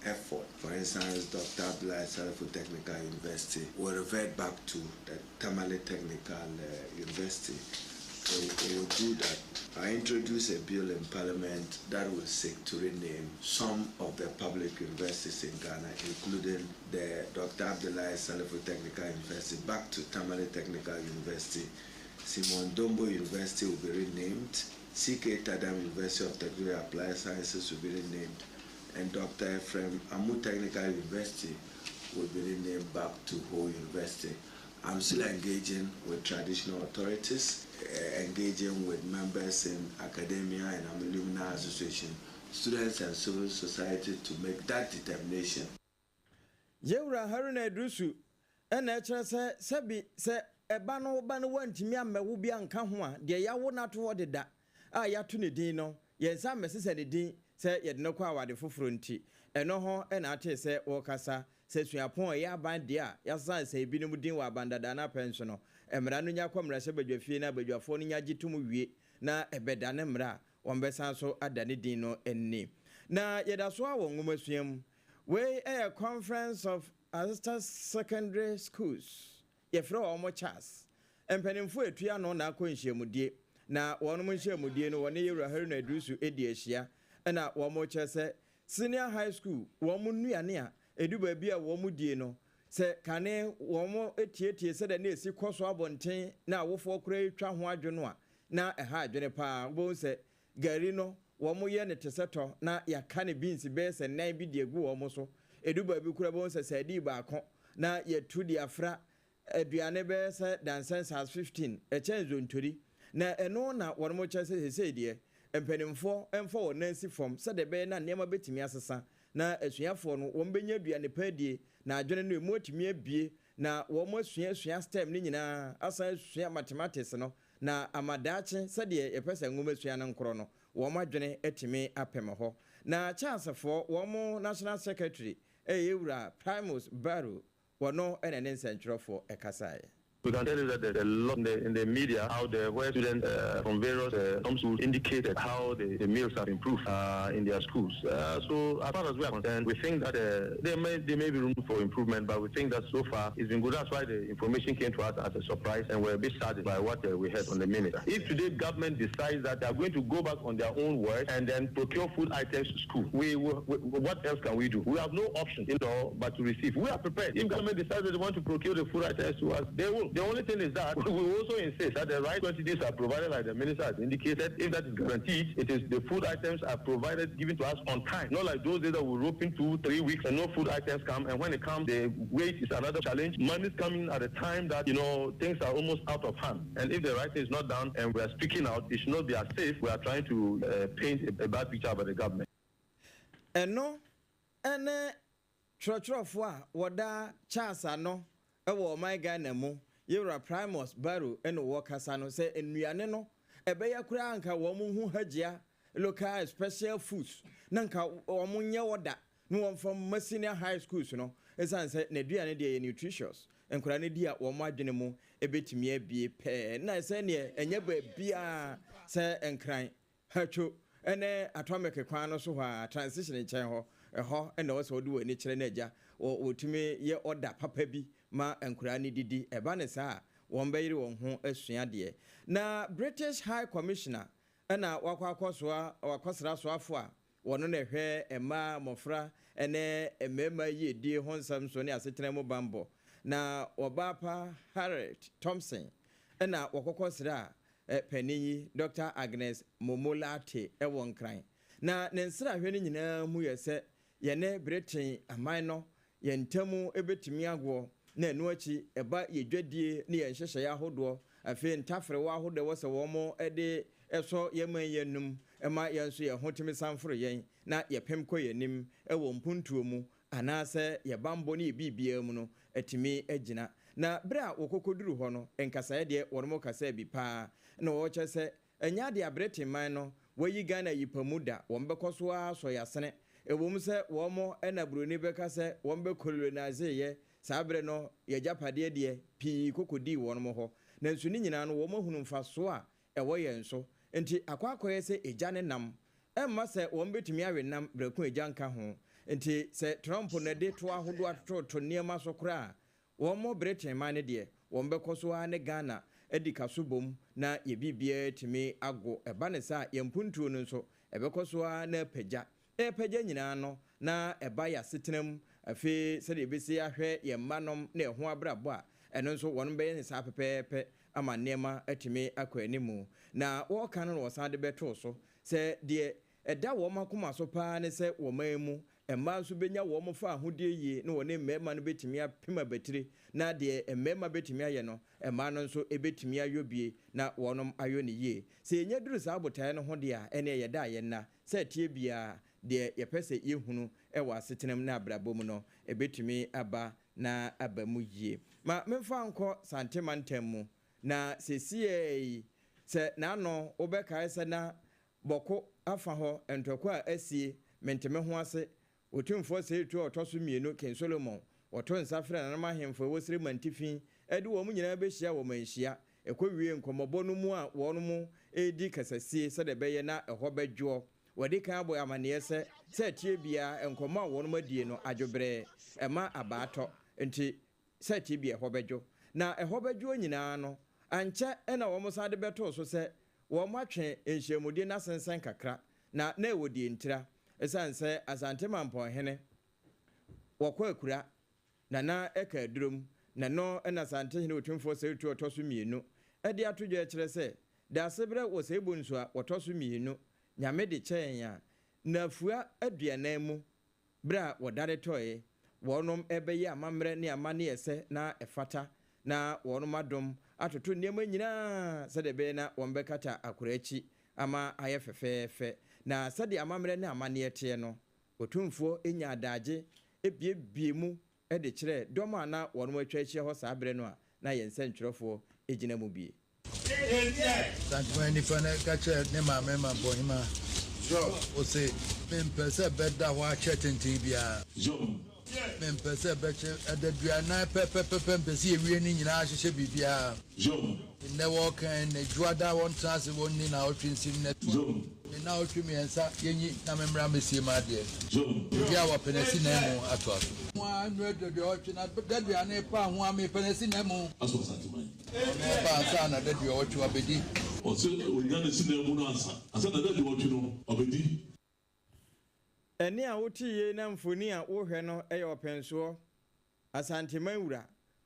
effort. For instance, Dr. Abdullahi Salafo Technical University will revert back to the Tamale Technical University. We will do that. I introduce a bill in Parliament that will seek to rename some of the public universities in Ghana, including the Dr. Abdullahi Salafo Technical University, back to Tamale Technical University. Simon Dombo University will be renamed. CK Tadam University of Technology and Applied Sciences will be renamed. And Dr. Ephraim Amu Technical University will be renamed back to Ho University. I'm still engaging with traditional authorities, engaging with members in academia and alumni association, students and civil society to make that determination. Yewura Haruna Idrisu ena ekere se eba no wantimi amewu bia nka ho a de yawo nato wodeda a yato ne din no yensa mesese ne din se yede no kwa awade foforo nti eno ho ena ate se wokasa se suapon ya bande a yasan se bi no mudin wa bandada na penso no emra no nya kwamra se badwafie na badwafo no nya gitum wie na ebeda ne mra wonbesan so ada ne din no enni na yeda so a won ngomasuam we a conference of assistant secondary schools yefro omo chas empanimfo etua no na akɔnhyiamudie na wɔnom nhyiamudie no wɔne yewura Haruna Idrisu edi ahia na wɔmo kyerɛ senior high school wɔmo nuane a edu ba bia wɔmo die no sɛ kane wɔmo etietie sɛ da na esi kɔso abɔnten na awofo kora twa ho adwono a na ɛha adwene pa bo sɛ gari no wɔmo yɛ ne tesetɔ na yaka ne beans be sɛ nan bi die gu wɔmo so edu ba bi kora bo sɛ sɛdi baako na yɛtu di afra aduane be sɛ dansensas 15 ɛkyɛn zontori na eno na wɔnom kyerɛ sɛ sɛsɛdeɛ empanimfo emfo wɔ nansi fam sɛ de be na nneɛma betimi asesa na asuafo no wɔn benya aduane paadie na adwene no emu atimi abie na wɔn asua stem ne nyinaa asan asua mathematics no na amadaache sɛ de yɛpɛsɛ ngoma asua no nkoro no wɔn adwene atimi apem hɔ na chancefo wɔn national secretary Yewura Primus Baro wɔno ɛna ne nsɛntwerɛfo ɛkasae. We can tell you that there's a lot in the media how where students from various some schools indicated how the meals have improved in their schools. So as far as we are concerned, we think that there may be room for improvement, but we think that so far it's been good. That's why the information came to us as a surprise, and we're a bit saddened by what we heard on the minister. If today government decides that they are going to go back on their own word and then procure food items to school, what else can we do? We have no option, but to receive. We are prepared. If government decides that they want to procure the food items to us, they will. The only thing is that we also insist that the right quantities are provided, like the minister has indicated. If that is guaranteed, it is the food items are provided, given to us on time. Not like those days that we rope in 2-3 weeks and no food items come. And when it comes, the wait is another challenge. Money is coming at a time that, things are almost out of hand. And if the right thing is not done and we are speaking out, it should not be as if we are trying to paint a bad picture about the government. And no, and Trotropwa, wada chance no, my Ghana mo. Yewura Primus Baro eno wakasano se enuane no ebeya kura anka womu hu hagia local special foods nanka womu nya woda no won from senior high schools no esan se na duane de nutritious enkura ne dia womu adwene mu ebetimi abie pe na se ne enya ba bia se enkran hacho ene atomic kwan no so ha transition chen ho eho ene wo so de wani kire na agya wotumi ye order papa bi ma enkura ne didi eba ne saa wɔn bɛyere wɔn ho asua deɛ na British High Commissioner ɛna wakɔsra soafo a wɔno na ɛhwɛ mmaa mmɔfra ɛne mmarima yiedie ho nsɛm so ne asetena mu bambɔ na wɔbaapa Harriet Thompson ɛna wɔkɔkɔsra panin yi Dr. Agnes Momolate ɛwɔ nkran na ne nsra ahwɛ no nyinaa mu yɛ sɛ yɛne Britain aman no yɛntamu ebetumi agwo na ɛno akyi ɛba yɛdwadie ne yɛnhyehyɛ ahodoɔ afei ntafere wɔ ahodoɔ wɔ sɛ wɔn ɛde ɛsɔ yɛman yɛnum ɛma yɛn so yɛn ho tumi sanforo yɛn na yɛpem kɔ yɛnim ɛwɔ mpuntuo mu anaasɛ yɛbambɔ ne yɛbibia mu no ɛtumi agyina na bere a wɔkɔkɔduru hɔ no nkasaeɛ deɛ wɔn mo kasa bi paa na wɔkyɛ sɛ ɛnya de Britain man no wɔyi Ghana yipamu da wɔn bɛkɔ so asɔ yasene ɛwɔ mu sɛ wɔn mo ɛna Broni bɛka sɛ wɔn bɛ colonize yɛ saa bere no yɛgyapadeɛ deɛ pii kokodi wɔn mo hɔ na nso ne nyinaa no wɔn ahunu mfaso a ɛwɔ yɛn so nti akɔakɔyɛ sɛ egya ne nam ɛmma sɛ wɔn betumi awe nam brɛko egya nka ho nti sɛ Trump na de to ahodo atoto nneɛma so koraa wɔn mo Britain man ne deɛ wɔn bɛkɔ so a ne Ghana edi kaso bom na yɛbibia tumi ago ɛba ne saa yɛmpuntuo no nso ɛbɛkɔ so a na pagya nyinaa no na ɛba yɛ asetenam afei sɛdeɛ ebesi ahwɛ yɛn mmanom na ɛho abrabɔ a ɛno nso wɔn bɛyɛ ne saa pɛpɛɛpɛ ama nneɛma atumi akɔ animu na wɔka no wɔsan de bɛto so sɛ deɛ ɛda wɔn akoma so paa ne sɛ wɔn mu mmaa nso bɛnya wɔn fa ahodie yie na wɔne mmarima no bɛtumi apem abatire na deɛ mmarima bɛtumi ayɛ no mmaa no nso bɛtumi ayɔ bie na wɔnom ayɔ ne yie sɛ yɛnya duru saa abotaeɛ no ho deɛ a ɛne yɛda a yɛnna sɛ tie biara deɛ yɛpɛ sɛ yɛhunu ɛwɔ asetenam na abrabɔ mu no ɛbɛtumi aba na aba mu yie ma memfa nkɔ santema ntam mu na sɛsiei sɛ naano wobɛkae sɛ na bɔko afa hɔ ntɔkɔ a asie menteme ho ase otumfoɔ sɛ etu ɔtɔ so mmienu King Solomon ɔtɔ nsafrɛ na nam ahemfo wɔ sire mantifi ɛde wɔn nyinaa bɛhyia wɔ manhyia ɛkɔ wie nkɔmmɔbɔ no mu a wɔn mu ɛdi kasasie sɛ de bɛyɛ na ɛhɔ bɛdwoɔ wɔde kan abɔ amaneɛ sɛ tie bia nkɔmmɔ a wɔn adie no adwobrɛ ɛma abaatɔ nti sɛ tie bia ɛhɔ bɛdwo na ɛhɔ bɛdwoɔ nyinaa no ankyɛ ɛna wɔn sa de bɛtɔ so sɛ wɔn atwe nhyiamudie na sensɛn kakra na ɛwɔ die ntira ɛsan sɛ Asantema mpɔhene wɔkɔ akura na ɛka adurom na no ɛna Asantehene otumfoɔ sɛ etu ɔtɔ so mmienu ɛde ato dwa kyerɛ sɛ dasebrɛ wɔ sɛ ebu nso a wɔtɔ so mmienu nyame de kyɛn a na afua aduanan mu bere a wɔdare tɔe wɔnom ɛbɛyɛ amammerɛ ne amanneɛ sɛ na ɛfata na wɔnom adom atoto nneɛma nyinaa sɛdeɛ ɛbɛyɛ na wɔn bɛkata akora akyi ama ayɛ fɛfɛɛfɛ na sɛdeɛ amammerɛ ne amanneɛ teɛ no otumfoɔ enya adagye ebiebie mu de kyerɛ dɔm a na wɔn atwa ahyia hɔ saa bere no a na yɛn nsɛntwerɛfoɔ gyina mu bie Santuma nifa na ka kyerɛ ne maame ma bɔnhima o se mempɛ sɛ bɛda hɔ akyɛ tenten biara mempɛ sɛ bɛkyɛ adaduanan pɛpɛpɛpɛ mpɛ sɛ yɛwie no nyinaa ahyehyɛ biribiara nnɛ wɔkan na dwoada wɔntena ase wɔnni na ɔtwe nsim no ne na ɔtwe mmiɛnsa yɛnyi na memmra mɛsie ma adeɛ biribi a wɔpɛ no asi na mu ato aso nnura dadua ɔtwe na daduane pa ho a mepɛ no asi na mu ɔba ansa na dadua ɔtwe wabɛdi ɔsɛ ɔnya no si na mu no ansa ansa na dadua ɔtwe no ɔbɛdi ɛne a wotiye na mfoni a wohwɛ no ɛyɛ ɔpɛnsoɔ Asantema wura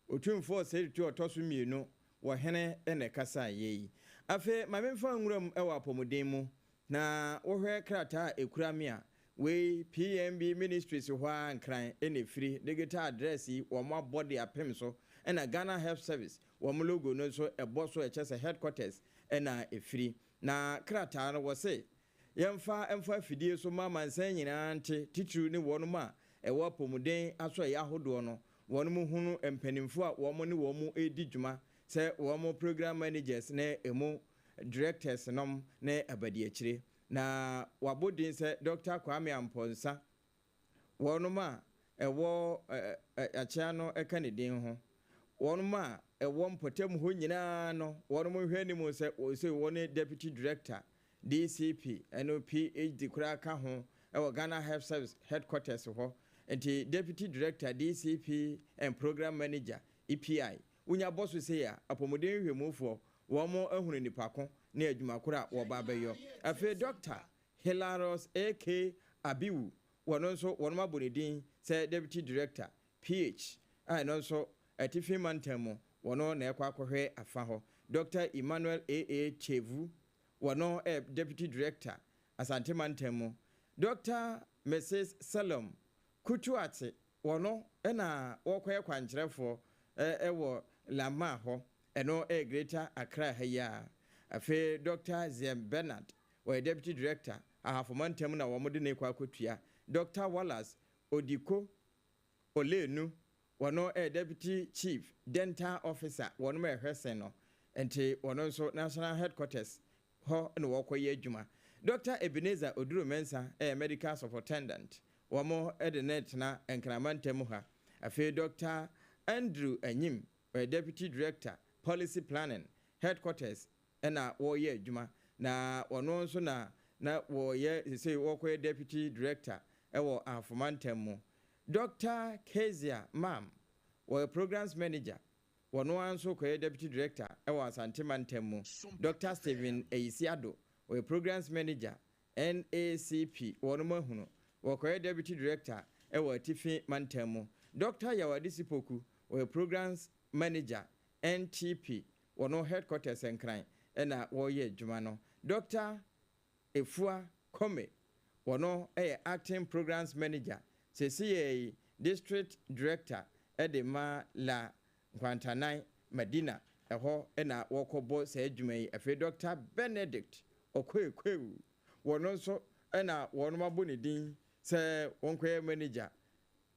otumfoɔ sɛ etu ɔtɔ so mmienu wɔhene ɛna kasa yɛyi afei ma memfa nwuram ɛwɔ apɔmuden mu na wohwɛ krataa ekura me a wei PMB ministries hɔ a nkran ɛna firi digital address yi wɔn abɔ de apem so ɛna Ghana Health Service wɔn logo no nso ɛbɔ so ɛkyɛ sɛ headquarters ɛna efiri na krataa no wɔ se yɛmfa afidie so ma mansan nyinaa nte titiri ne wɔnom a ɛwɔ apɔmuden aso ɛyɛ ahodoɔ no wɔnom hunu mpanimfo a wɔn ne wɔn edi dwuma sɛ wɔn program managers ne emu directors nom ne abadiakyire na wabodin sɛ Dr. Kwame Amponsa wɔnom a ɛwɔ akyea no ɛka ne din ho wɔnom a ɛwɔ mpɔtam hɔ nyinaa no wɔnom hwɛ ne mu sɛ wɔne deputy director DCP and PhD Kuraka home our Ghana Health Service headquarters ho and the Deputy Director DCP and Program Manager EPI unya boss say ya apomodin hwemufo wo mo ahunu nipa ko na adwumakora wo ba beyo afi Dr. Hilarious AK Abiwu wono nso wono mabonidin say deputy director PH no nso atifi mantemo wono na ekwa akohwe afa ho Dr. Emmanuel AA Chevu wono deputy director Asante mantemo Dr. Mrs. Salom Kutuate wono na wokoye kwankyerefo ewo lama ho eno Greater Accra haya afi Dr. Ziem Bernard we deputy director ahafomantem na womode ne kwa kotua Dr. Wallace Odiko Olenu wono deputy chief dental officer wono me hwese no enti wono nso national headquarters ho no wokoye adwuma Dr. Ebenezer Oduro Mensa medical superintendent womo edenet na enkramantem ha afi Dr. Andrew Anyim deputy director policy planning headquarters na woye adwuma na wono nso na woye say wokoye deputy director ewo afomantem Dr. Kezia Mam wo programs manager wono anso koye deputy director ewo Asante Mantem Dr. Stephen Eisiado wo programs manager NACP wono mahunu wo koye deputy director ewo Atifi Mantem Dr. Yawadi Sipoku wo programs manager NTP wono headquarters enkran na woye adwuma no Dr. Efua Kome wono acting programs manager CCA district director edema la Kwantanai Medina eho na wokobo se adwuma yi afi Dr. Benedict Okwekwewu wono so na wono mabonidin se wonkoye manager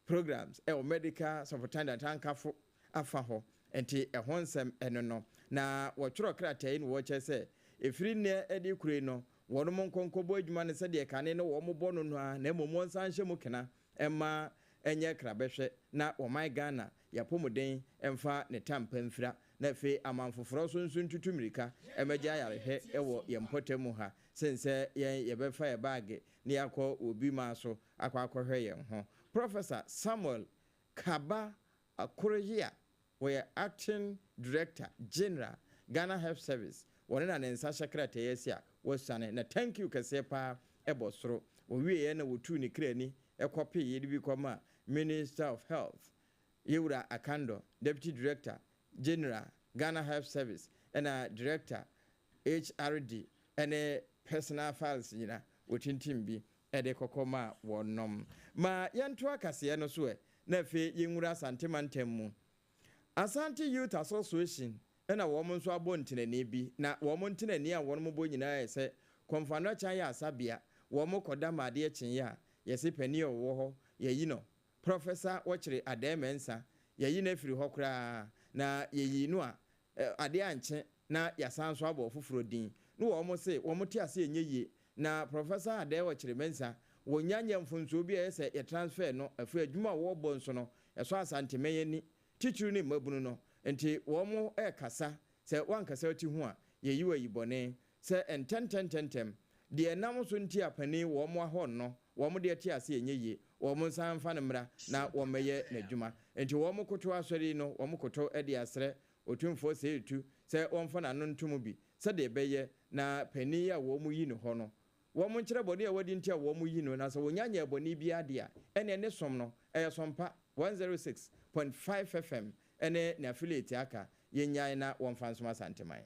programs medical superintendent ankafo afa ho enti eho nsem eno no na wotworo kratai no wo chese efiri ne edi kure no wono monkonkobo adwuma ne se de kane no wo mo no a na emomo nsanhye mu kena emma enye krabehwe na oman Ghana yapomuden emfa ne tampa mfira na fe amanfoforo so nsuntutumirika emagya yarehe ewo yempotemu ha sense yebefa ye bag ne yakọ obi ma so akwakohwe ye ho Professor Samuel Kaba Akorojia we acting director general Ghana Health Service wona na nensa secretary yesia wasane na thank you kasepa ebosoro owie ye na wotu ni krani ekopi yedi bi koma Minister of Health Yewura Akando Deputy Director General Ghana Health Service and Director HRD and personal files nyina wotintim bi ede kokoma wonom ma yanto akase no so na fe yenwura Asante Mantem mu Asante Youth Association na wo mo nso abontenani bi na wo mo ntenani a wo mo bo nyina ese konfano chan ya asabia wo mo koda made chen ya yesi pani wo ho yeyi no Professor Ochire Ademensa yeyi na firi ho kra na yeyi no a ade anche na yasanso abo foforo din no wo mo se wo mo ti ase enyeyi na Professor Ade Ochire Mensa wo nyanya mfunso bi ese ye transfer no afi adwuma wo bo nso no eso Asante meyeni tichiru ni mabunu no enti wo mo kasa se wankasa oti hu a yeyi wa yibone se ententententem de nam so nti apani wo mo ahon no wo mo de ti ase enyeyi wo mo san fa nemra na wo meye n'adwuma enti wo mo koto asori no wo mo koto ede asre otumfo se etu se wo mfa na no ntum bi se de beye na pani a wo mo yi no ho no wo mo nkire bode a wadi nti a wo mo yi no na so wo nyanya boni bi ade a ene ne som no Sompa 106.5 FM ene na affiliate aka yenyan na wo mfa nso Asante man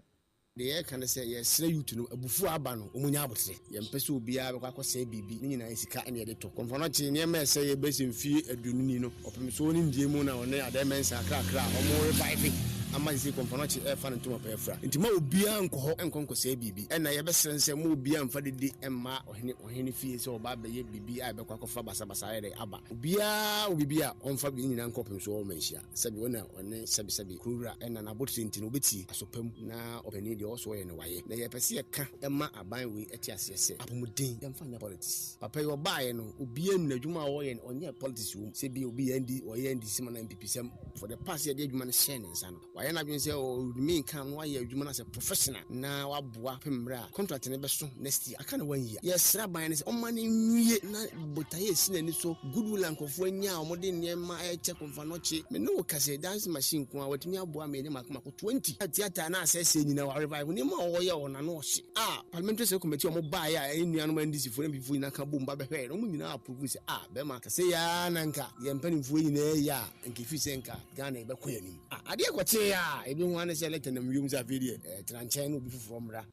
de can say yes youth no abufu aba no omunya abotre yempese obia be kwakose bibi ni nyina sika ene de to konfono chi ne ma say ye besim fie adununi no opemso ni ndie mu na one ademensa krakra omo revive amanzi konfono chi e fa ntoma pa efra ntima obia nkoho enkonkose bibi ena ye besense mo obia mfa dede emma ohene fie se oba be ye bibi a be kwakofa basa ye de aba obia onfa bi nyina nkopemso o manhia sabi wona one sabi kurura ena na abotre ntino beti asopam na openi also in a way. They pese ka ema aban we etiase se apomuden yemfa nya politics papa yo bae no obie nnadwuma wo ye onye politics wo se bi obi andi o ye andi sima na MPP sem for the past year adwuma no share nsa no why na been say o remain calm why you adwuma as a professional na waboa pemra contract ne beso next year aka na 1 year yes raban is on money nwie na botaye sinani so goodwill ankofo anya omode niema e check on fanochi me no kase dance machine ko watimi aboa me ne makomako 20 theater na asese nyina wa revive ne ma oye ona no hye parliamentary committee omo ba ya enua no mandisi fo na bifu na ka bomba behwe no mu nyina approve say be ma kase ya nanka ye mpanimfo nyina ya nkefi senka Ghana be koyanim ade kwache ya ebi ho ane select na myum za video tranche no bi from ra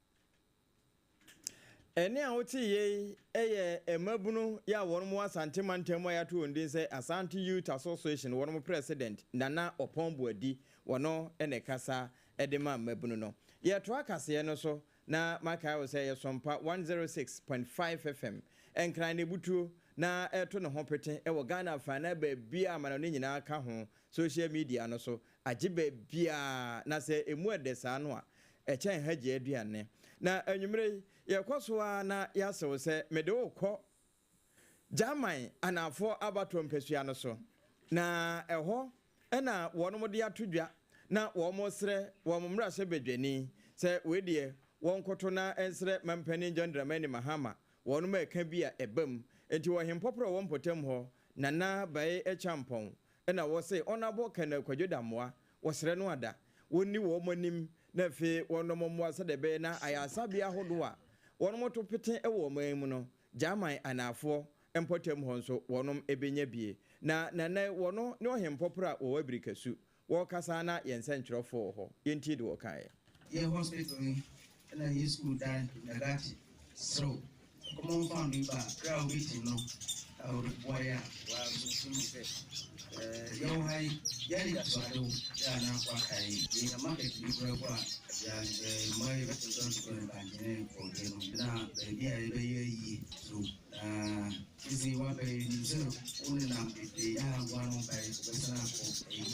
ene a woti ye eye emabunu ya wonmo asante mantam ya to ndin say Asante Youth Association wonmo president Nana Opomboadi wono ene kasa edema mabunu no ye to akase no so na maka wo say ye Sompa 106.5 FM enkran ne butu na eto ne hopete e wo Ghana fana ba bia amano ne nyina aka ho social media no so agye ba bia na say emu edesa no a echen hage aduane na anwumre yekosoa na yasewo se mede okọ German anafo abato mpesua no so na eho na wono de atodwa na wo mo sre wo mo mra se bedwani se wedie won koto na ensre mampani Dramani Mahama wono ma eka bia ebam enti wo hempopro won potem ho nana bae echampon na wo se onabo kana kwadwodamwa wo sre no ada wonni wo monim na fe wono mo asa de be na ayasa bia hodo a wono moto pete e wo man mu no German anafo empotem ho nso wonom ebenya bie na nana wono ne ohempopra wo wabirikasu wo kasa na yensenkyerofo ho yenti de wo kae ye hospital na ye school dan nagati so como found ba crowd meeting no our boya wa so yo hai yani da so ya na kwa kai ni na market ni kwa ya mai ba tun ko ba ne ko de na ya yi so isi wa be ni so uni na de ya wa no ba so na ko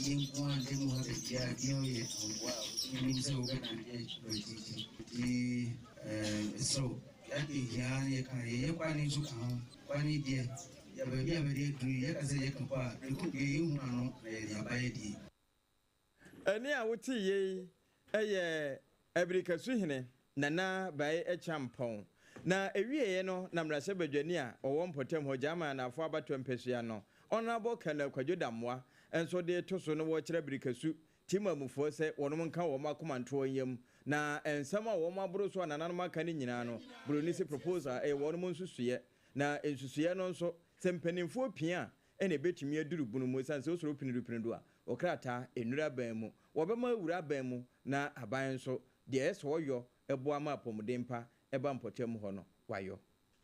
yin kwa de mo ha de ya yo ye wa ni so ga na ye so yake ya ye ka ye kwa ni su kan kwa ni de ya be ya be de ya ka se ye kan kwa de ko de yin hu ano ya ba ye di ani a woti ye eye abirikasu hene nana bae echampon na ewieye no na mrase badwani a owo mpotem ho German na afo abato mpesua no onabo kana kwadwodamwa enso de toso no wo kire abirikasu timamufo se wonom nka wo makomanto yam na ensama wo maboro so nananom maka ni nyina no bronisi proposal wonom nsusuye na ensusuye no nso sempanimfo pia ene betumi aduru bunu mu sanse osoro pinidu a okrata enura ban mu wobema wura ban mu na aban nso de eso yo eboa ma pomudempa eba mpotem ho no wayo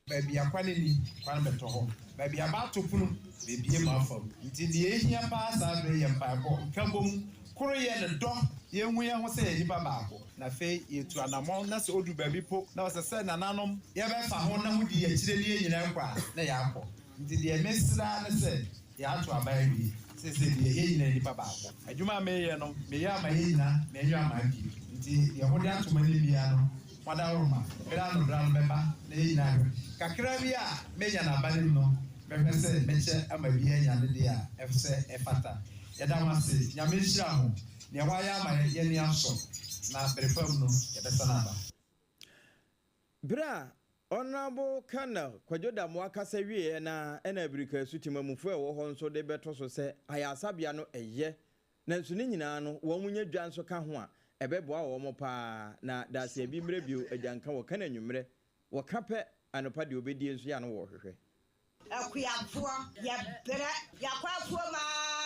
baby akwane ni kwan beto ho baby abato punu baby ma fam nti de ehia pa sa be ye mpa bo nkabom koro ye ne do ye hu ye ho se ye nipa baako na fe yetu anamon na se odu baby po na se nananom ye be fa ho na ho di ye kire ni nyina nkwa na ya akọ nti de mesra na se ya ato abai bi se de ye nyina nipa baako adwuma me ye no me ya ma ye nyina me nyu ama bi nti ye ho de atoma ni bia no Madaroma, Grano Brown Beba, Nina, Cacravia, Mejana Balim, Mepese, Meche, Amabia, and the Dia, FC, Efata, Yadamasi, Yamishahu, Yawaya, my Yeniaso, Na Performno, Yabesanaba. Bra, Honorable Colonel, Kwajoda Mwakase wie na enabrika sutima mufu e wo ho nso de beto so se ayasabia no eye na nsuni nyina no wo munye dwa nso ka ho a ebeboa wo mo pa na dase ebi mre bio agyanka wo kana nwumre wo kape anopa de obedi nso ya no wo hwehwe akuyafo ya bere ya kwafo ma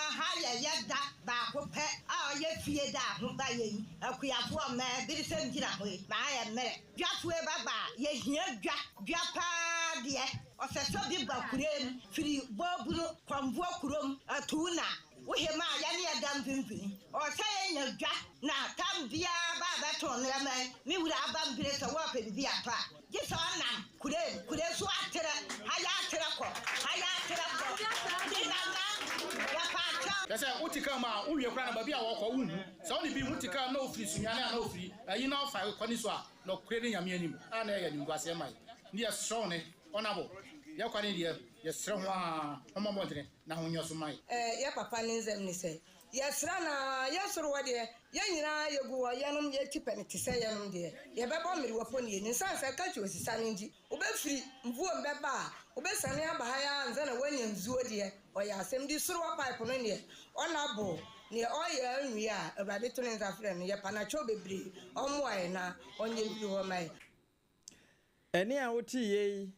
ha ya yeda ba ko pe a ye fie da ho ba ye akuyafo ma biri se ngira ho ba ya mere dwafo e baba ye hia dwa pa de o se so bi ba kurem firi boburu kwambo kurom atuna wo he ma ya ne ya dam pimpini o se ye nya dwa na tambia ba ba to ne ma mi wura aba mbire se wo pe bi apa gisa nam kure so atere haya atere ko Yasa utika ma unwe kra na ba bia wo ko wu so oni bi utika na ofiri sunyane na ofiri ayi na ofa kwani so a no kure ne nyame anim ana ya nimguase mai ni ya so ne onabo ya kwani dia ya sre ho a omamo ntre na ho nyoso mai ya papa ne nzem ni se yɛsra na yɛsoro wɔ deɛ yɛnyina yɛgu wɔ yɛnom yɛtipa ne te sɛ yɛnom deɛ yɛbɛbɔ mmere wɔpɔ ne yɛni nsan sɛ ka kye osisa no nti wobɛfiri mvuom bɛba a wobɛsane aba ha yɛ ansa na woanya nzuo deɛ ɔyɛ asɛm de soro wɔ pipe no deɛ ɔnabo ne ɔyɛ anwie a awurade to ne nsa frɛ no yɛpanatwɛ bebree ɔmmoaeɛ na ɔnyɛ bi hɔ ma yɛ ɛne a wote yei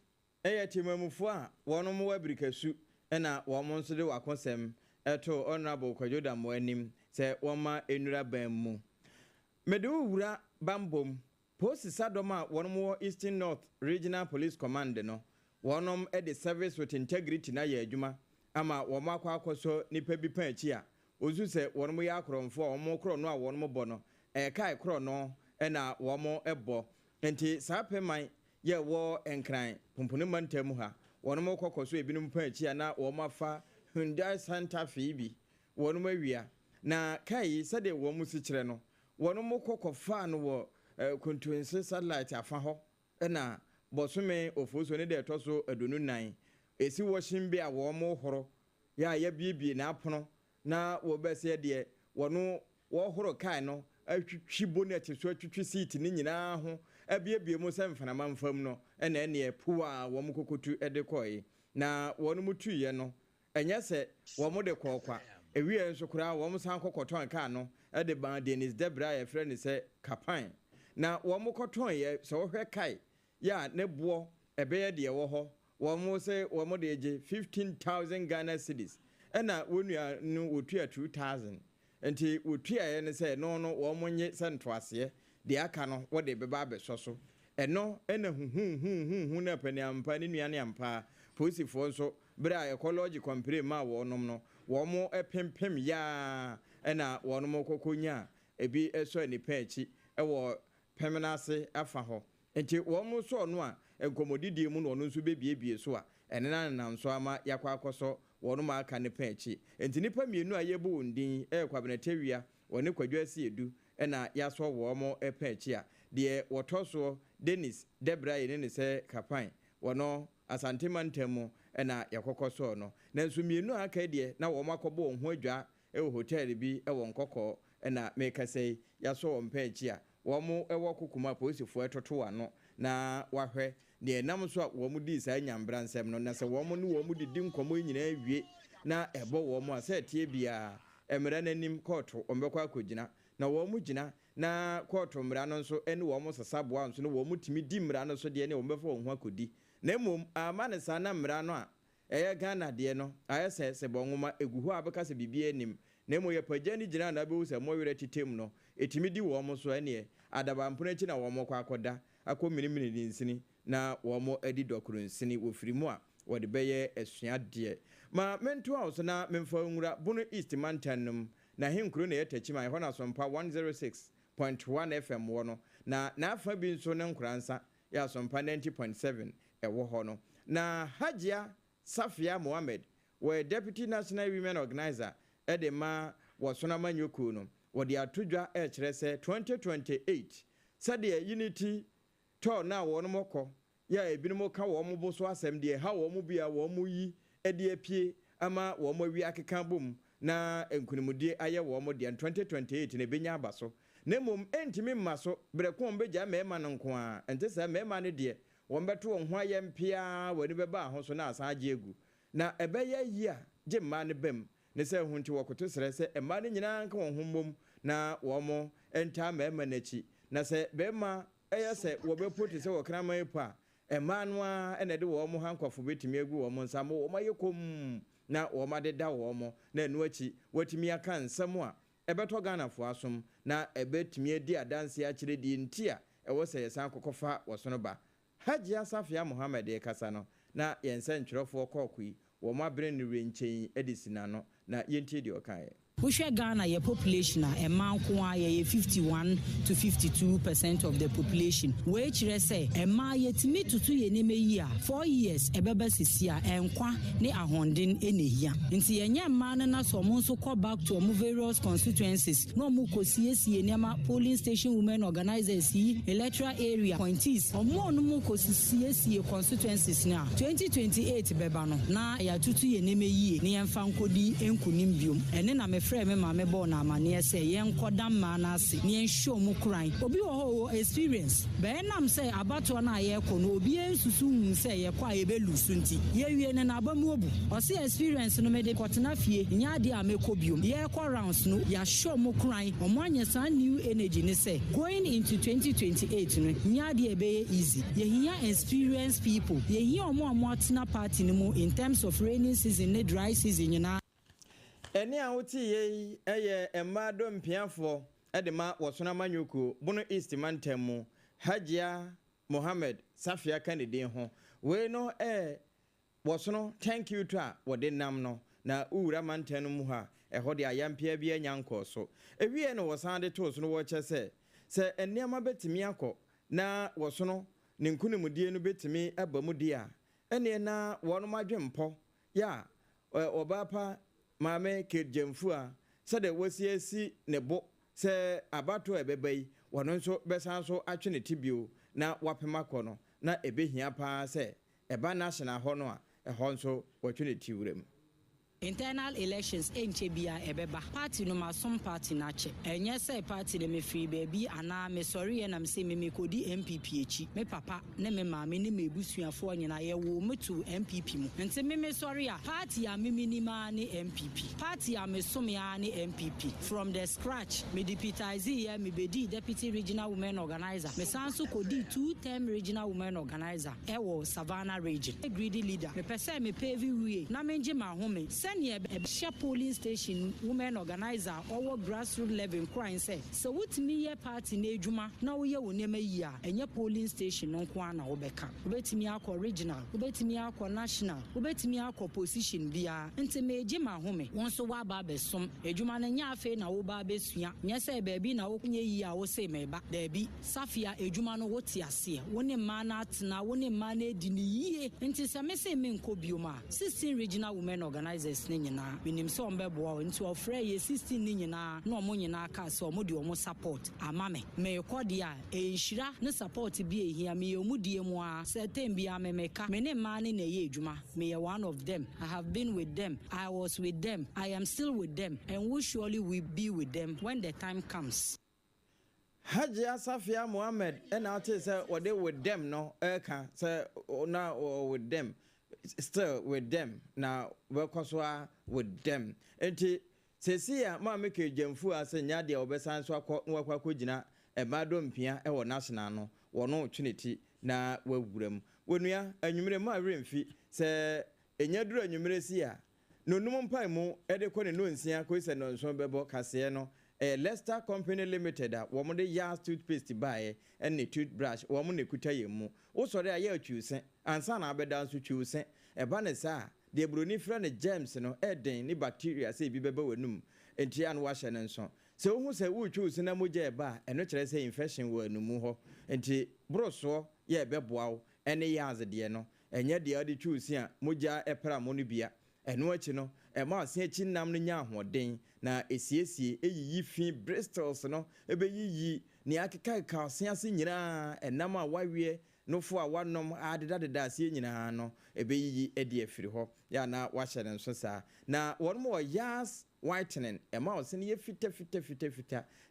ɛyɛ timamufoɔ a wɔnom wɔ abirikasu ɛna wɔn nso de wakɔsɛm ɛto honorable Kwajoda mo anim sɛ wɔma enura ban mu mede wura bambom post sadom a wɔnom wɔ Eastern North Regional Police Command no wɔnom de service with integrity na yɛ adwuma ama wɔn akɔsɔ nipa bi pa akyi a ozu sɛ wɔnom yɛ akorɔmfoɔ a wɔn korɔ no a wɔnom bɔ no ɛka korɔ no ɛna wɔn ɛbɔ nti saa pɛman yɛ wɔ nkran pompone mantam ha wɔnom kɔkɔsɔ ebinom pa akyi a na wɔn afa Hyundai Santa Fe bi wɔnom awia na kai sɛde wɔn mu sikyerɛ no wɔnom kɔkɔfa no wɔ kontuense satellite afa hɔ ɛna bɔsome ofoso ne de ɛtɔ so adonu nan esi wɔhyin bi a wɔn horo ya biebie na apono na wɔbɛsɛ deɛ wɔno wɔhoro kai no atwitwi bonnet so atwitwi seat ne nyinaa ho abiebie mu sɛ mfanama mfam no ɛna ɛne po a wɔn kokotu ɛde kɔe na wɔn mu tuiɛ no ɛnyɛ sɛ wɔn de kɔɔkwa ewie nso koraa wɔn san kɔkɔtɔn kaa no ɛde ban Dennis Debra yɛfrɛ ne sɛ kapan na wɔn kɔtɔn yɛ sɛ wɔhwɛ kai yɛ ne boɔ ɛbɛyɛ deɛ wɔ hɔ wɔn sɛ wɔn de gye 15,000 Ghana cedis ɛna wɔn nua no wɔtua 2,000 nti wɔtua yɛ ne sɛ no wɔn nye sɛ ntoaseɛ deɛ aka no wɔde bɛba abɛsɔ so ɛno ɛna huhuhuhu na paniampa ne nua ne ampa polisifoɔ nso bere a ecology compare ma wɔnom no wɔn ɛpempem yaa ɛna wɔnom kɔkɔnya ebi ɛsɔ nipa akyi ɛwɔ pɛmenase afa hɔ nti wɔn so ɔno a nkɔmɔdidie mu na ɔno nso bebiebie so a ɛne nanam so ama yakɔ akɔsɔ wɔnom aka nipa akyi nti nipa mmienu a yɛbɔ wɔn din ɛyɛ Kwabenatewia wɔne Kwadwo Asiedu ɛna yasɔ wɔn ɛpɛ akyi a deɛ wɔtɔ so Dennis Debra yɛ ne sɛ kapan wɔno Asante Mantam ɛna yakɔkɔ so no nanso mmienu aka deɛ na wɔn akɔbɔ wɔn ho adwa ɛwɔ hotel bi ɛwɔ Nkɔkɔ ɛna meka sɛ yasɔ wɔn pɛ akyi a wɔn ɛwɔ kokuma polisifoɔ ɛtoto ano na wahwɛ deɛ nam so a wɔn di saa nyambra nsɛm no na sɛ wɔn ne wɔn didi nkɔmɔ nyinaa wie na ɛbɔ wɔn a sɛ tie bia ɛmɛrɛ n'anim kɔɔto wɔn bɛkɔ akɔgyina na wɔn gyina na kɔɔto mmara no nso ɛne wɔn sasaboa nso ne wɔn tumi di mmara no so deɛ ne wɔn bɛfa wɔn ho akɔdi na mmom ama ne saa na mmara no a ɛyɛ Ghana deɛ no ayɛ sɛ bɔnwoma egu hɔ a bɛka sɛ biribi anim na mmom yɛ pagya ne gyina na bɛwu sɛ mɔwerɛ titem no ɛtumi di wɔn so ɛneɛ adabampono akyi na wɔn kɔ akɔda akɔ minimini ne nsini na wɔn adi dɔkoro nsini wɔfiri mu a wɔde bɛyɛ asuadeɛ ma mento a so na memfa nwura bono East Mantanum na henkuro na yɛtɛkyi ma ɛhɔ na Sompa 106.1 FM wɔ no na afa bi nso ne nkoransa yɛ Sompa 90.7 ɛwɔ hɔ no na Agya Appiah Mohammed wɔ Deputy National Women Organizer ɛde ma wɔsona manyoko no wɔde atodwa ɛkyerɛ sɛ 2028 sɛdeɛ unity tɔ na wɔn mɔkɔ yɛ ebinom ka wɔn bo so asɛm deɛ ha wɔn bi a wɔn yi ɛde apie ama wɔn awi akeka bom na nkunimudie ayɛ wɔn deɛ 2028 na ebenya aba so na mmom ɛntimi mma so brɛko mbɛgya mɛɛma no nko a ɛnte sɛ mɛɛma no deɛ wɔn bɛto wɔn ho ayɛ mpia wɔne bɛba ho so na asan agye egu na ɛbɛyɛ yi a gye mmaa no bɛm ne sɛ ho nti wɔkoto srɛ sɛ mmaa no nyinaa nka wɔn ho mmom na wɔn ɛntaa mɛɛma n'akyi na sɛ bɛɛma ɛyɛ sɛ wɔbɛpo te sɛ wɔkraman po a mmaa no a ɛna de wɔn hankɔfo bɛtumi agu wɔn nsa mo wɔn ayɛ kom na wɔn adeda wɔn na ɛno akyi wɔtumi aka nsɛm a ɛbɛtɔ Ghanafoɔ asom na ɛbɛtumi adi adanse akyerɛ di nti a ɛwɔ sɛ yɛsan kɔkɔfa wɔsono ba Agya Appiah Mohammed kasa no na yɛnsɛ ntwerɛfoɔ kɔɔko yi wɔn abere ne renkyɛn adi sina no na yɛntie deɛ ɔkaeɛ Wohwɛ Ghana your population a ɛma nko a yɛyɛ 51 to 52% of the population. Wei kyerɛ sɛ ɛma yɛtumi tutu yɛ nneɛma yi a 4 years ɛbɛba sisi a ɛnkwa ne ahoɔden ɛnehia. Nti yɛnyɛ mmaa no na so ɔmo nso kɔ back to ɔmo various constituencies na ɔmo kɔsiesie nneɛma polling station women organizers yi electoral area appointees ɔmo no mo kɔsiesie constituencies na 2028 bɛba no na yɛatutu yɛ nneɛma yi ne yɛmfa nkɔdi nkunim biom. Ɛne na frɛ me ma me bɔ na amane sɛ yen kodam ma na ase ne show mu kran obi wo experience be nam sɛ abato na ye kɔ no obi ensusu hu sɛ ye kɔ a ye be lusu nti ye wie ne na abamu obu ɔse experience no me de kɔtena fie nya de a mekɔ biom ye kɔ rounds no ya show mu kran ɔmo anya san new energy ne sɛ going into 2028 no nya de e be easy ye hia experienced people ye hia ɔmo atena party no mu in terms of rainy season ne dry season nyina eni a woti ye eye emma do mpiafo ede ma wosona manyoko bono east mantemu Agya Mohammed Safia Kennedy ho we no wosono thank you to a wode nam no na ura mantenu mu ha ɛhɔ de ayampia bia nyanko so ewie no wosan de to so no wo che se enema betimi akɔ na wosono ne nkunimudie no betimi abamu dia ene na wono madwempo ya obapa maame kejemfu a se de wosiesi ne bo se abato ebebai wono nso besan so atwe ne tibio na wapema kɔ no na ebehia pa se eba national hɔ no a ɛhɔ nso watwe ne tiwrem. Internal elections enchebia ebeba party no masom party na che enye say party de me free baby ana me sorry na me say me kodi MPP echi me papa ne me maame ne me busuafo nyina ye wo metu MPP mu nti me sorry a party a me minima ne MPP party a me som ya ne MPP from the scratch me deputize ya me bedi deputy regional women organizer me sanso kodi 2-term regional women organizer e wo Savannah region a greedy leader me pese me pave wie na me nje ma home a polling station women organizer or grassroots level crying say so what me ye party na adwuma na wo ye wo nema yi a enye polling station no kwa na wo beka obetimi akọ regional obetimi akọ national obetimi akọ position bia nti me eje ma home won so wa ba besom adwuma na nya afi na wo ba besua nya say baabi na wo kunye yi a wo say meba daabi Safia adwuma no wo ti ase wo ne ma na atena wo ne ma na edi ni yie nti se me say me nko bioma 16 regional women organizers ne nyina minim se ombeboa nti ofre ye 16 ne nyina na omo nyina aka se omo de omo support amame me kodi a enhira ne support bi ehia me omudie mu a certain bi amemeka me ne ma ne na ye adwuma me one of them. I have been with them, I was with them, I am still with them, and we surely will be with them when the time comes. Agya Safia Mohammed and I say what they with them no eka say now with them still with them now Akosua with them enti sesia ma make jamfu ase nya de obesan so akwa gina emado mpia e wo national no wono twineti na wawuram wonua anwumere ma remfi se enya duru anwumere si a no num mpai mu e de kɔ ne no nsia ko se no nso bebo kase no Leicester Company Limited a wo mo de Yas toothpaste bae and ne toothbrush wo mo ne kuta yemu wo sore a ye atwuse ansa na abeda nso twuse e ba ne sa de broni fra ne germs no eden ni bacteria se bi beba wanum enti an wa hye ne nso se wo hu se wo twuse na moja e ba eno kire se infection wo anumu ho enti broso ye beboa wo ene Yas de no enye de ade twuse a moja e pra mo no bia eno achi no e ma ase achi nam no nya ahoden na esiesie eyiyi fi Bristols no ebeyiyi ne akeka ka ase ase nyina enam a wawie no fo a wanom adedadeda ase nyina no ebeyiyi ede afiri ho ya na wahye ne nso sa na wonmo Yas whitening e ma ose ne ye fita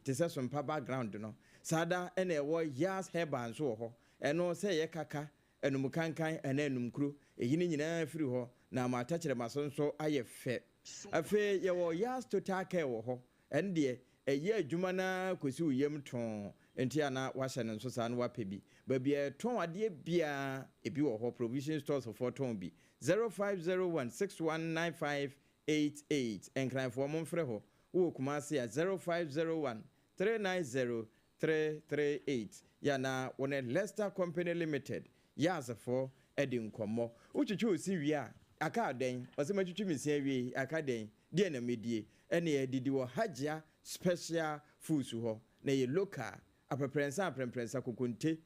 te se Sompa background no sada ene ewo Yas herbal nso ho eno se ye kaka enum kankan ena enum kuro eyini nyina afiri ho na ma tachere masonso aye fe afe ye wo Yas total care wo ho ende eye adwuma na kosi uyem ton enti ana wahye ne nso sa no wapebi ba bia ton ade bia ebi wo ho provision stores for ton bi 0501619588 enkran for mo mfre ho wo kuma se 0501390338 ya na wona Leicester Company Limited Yas for edin komo uchuchu si wi a aka den osema chuchu misia wi aka den die na medie ene edidi wo Agya special foods ho na ye local apreprensa kokonte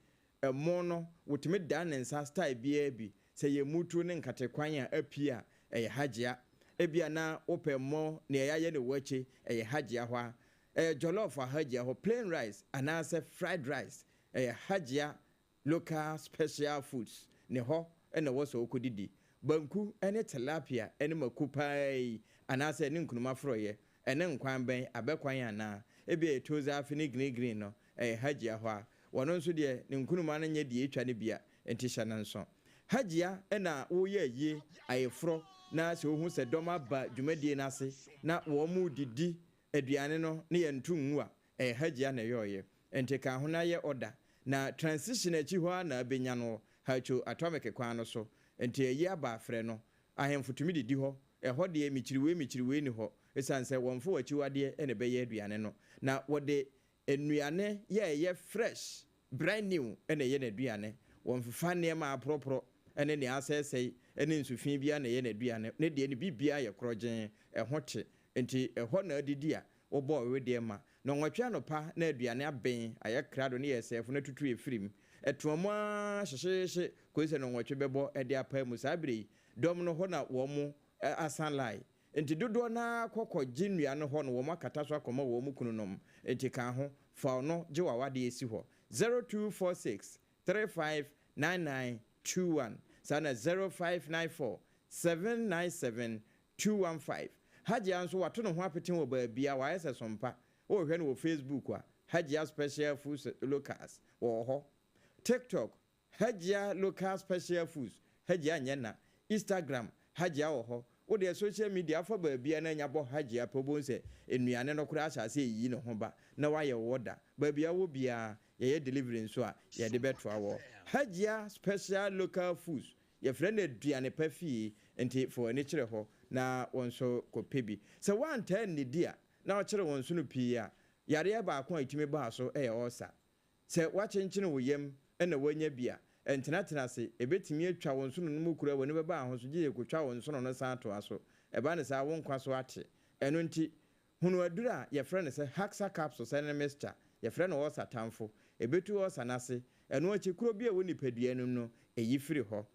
emo no wotime dan nsa style bia bi se ye mutu ne nkatekwan a Appiah Agya ebia na opemo na yaye ne wache Agya ho jollof Agya ho plain rice anase fried rice Agya local special foods ne ho ene wo so okodidi banku ene tilapia ene makupai anase ne nkunuma froye ene nkwan ben abekwan ana ebi etoze afi ne green no Agya ho a wono nso de ne nkunuma no nye de etwa ne bia enti hya na nso Agya na wo ye yi ayefro na se ohun se doma ba dwumadie na ase na wo mu didi aduane no ne ye ntungu a Agya na yoye enti ka ho na ye order na transition achi ho na abenya no hacho atomic kwan no so enti eyi aba afre no ahemfotumi didi ho ɛhɔ de mikyiriwe ni hɔ esanse wɔmfo wachiwade ene bɛyɛ aduane no na wɔde enuane yɛ fresh brand new ene yɛ n'aduane wɔmfa nneɛma apropro ene ne asɛsɛi ene nsufin bia na yɛ n'aduane ne de ne bibia yɛ korɔgyen ɛho te enti ɛhɔ na adidi a wɔbɔ ɔwede ma na nwɔtwe anopa na aduane aben ayɛ krado ne yɛ sɛfo na tutu efirim ɛtomo hyehyehye koise no nwɔtwe bɛbɔ ɛde apa mu sabiri dom no hɔ na wɔn asanlai enti dodo na kokɔ ginua no hɔ no wɔn akata so akɔma wɔn mu kununom enti kan ho fa no gye wawade esi hɔ 0246 359921 sana 0594 797 215 Agya nso wato no ho apeten wɔ baabia wa yɛsɛ sompa o hwɛ no wɔ Facebook a Agya Special Foods Locals wɔ hɔ TikTok Agya Local Special Foods Agya nyena Instagram Agya wɔ hɔ wo de social media fa baabia na nya bɔ Agya Apam se enuane no kura asase yi ne ho ba na wayɛ woda baabia wo bia ye delivery nso a ye de beto awo Agya Special Local Foods ye friend aduane pa fie enti for ani kyerɛ hɔ na wonso kopebi se wan tan ne dia na wo kyerɛ wonso no pii a yare ba akon itimi ba so osa se wakyenkyene wo yam na wanya bia entenatena se ebetimi atwa wonso no mu kura woni beba ahoso gye ekotwa wonso no san to aso eba ne sa wo nkwa so ate eno nti hunu adura ye friend se Haxa capsule se ne mixture ye friend no osa tamfo ebetu osa nase eno achi kuro bia woni padua no eyi firi ho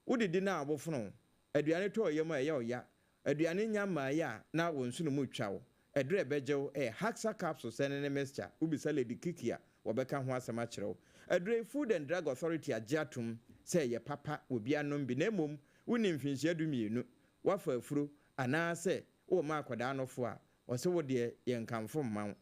wodidi na abofono aduane to oyam a ye oya aduane nyama ya na wonso no mu twa wo edure bejew Haxa capsule se ne mixture ubi salad kikia wobeka ho asema kyerɛw adure Food and Drug Authority agyatum say ye papa obi anom bi na mom woni mfinhia dumienu wafa afuro ana se wo ma akoda anofo a ose wo de ye nkamfo mman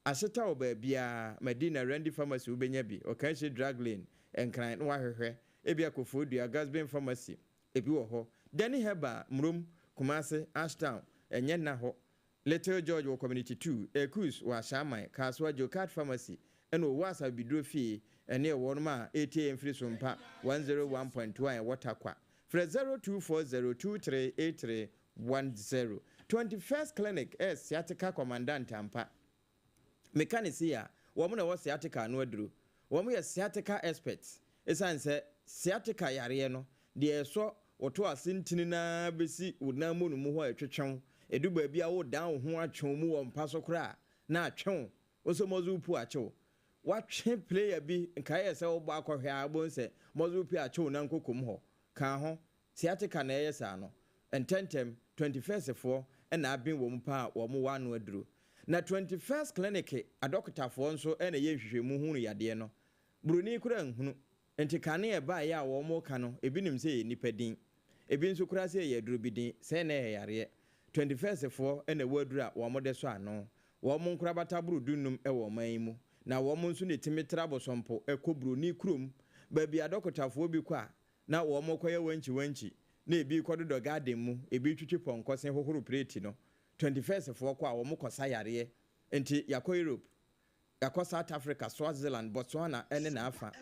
ahyeta wo baabia Medina Randy Pharmacy ubenya bi Okanshi Drug Lane enkran no wahwehwe ebi akofo dua Gasbin Pharmacy ebi wo ho Dani Heba Mrum Kumase Ashtown enye na ho Little George wo Community 2 Ekus wa Shamai Kaswa Jokat Pharmacy eno wasa bidro fie ene wonma ATM free Sompa 101.1 waterkwa fra 0240238310 21st Clinic S Sciatica Commandant ampa mekanisia womo na wo sciatica no aduro womo ye sciatica experts esanse sciatica yare no de so woto asentini na besi wonamu no mu ho atwetwen edu ba bia wo dan ho atwen mu wo mpa so kra na atwen osomozu pu achew watwe player bi nkae se wo ba akɔhwe abonse mozu pu achew na nkokom ho kan ho sciatica na yesa no ententem 21st for na abin wo mpa wo mo wano aduro na 21st Clinic adokta fo nso na ye hwehwemu hunu yade no bruni kura nhunu enti kane e ba ya wo mo ka no ebi nim se nipadin ebi nso kura se ye duro bidin se na yare 21st for na wadura wo mo de so ano wo mo nkura bata buru dunum e wo man mu na wo mo nso ne timitra bosompo ekobru krom ba bi adokta fo bi kwa na wo mo koye wanchi na ebi kododo garden mu ebi twitwi ponkose hohoro plate no 21st for kwa wo mo kosa yare enti yakọ Europe yakọ South Africa Swaziland Botswana ene na afa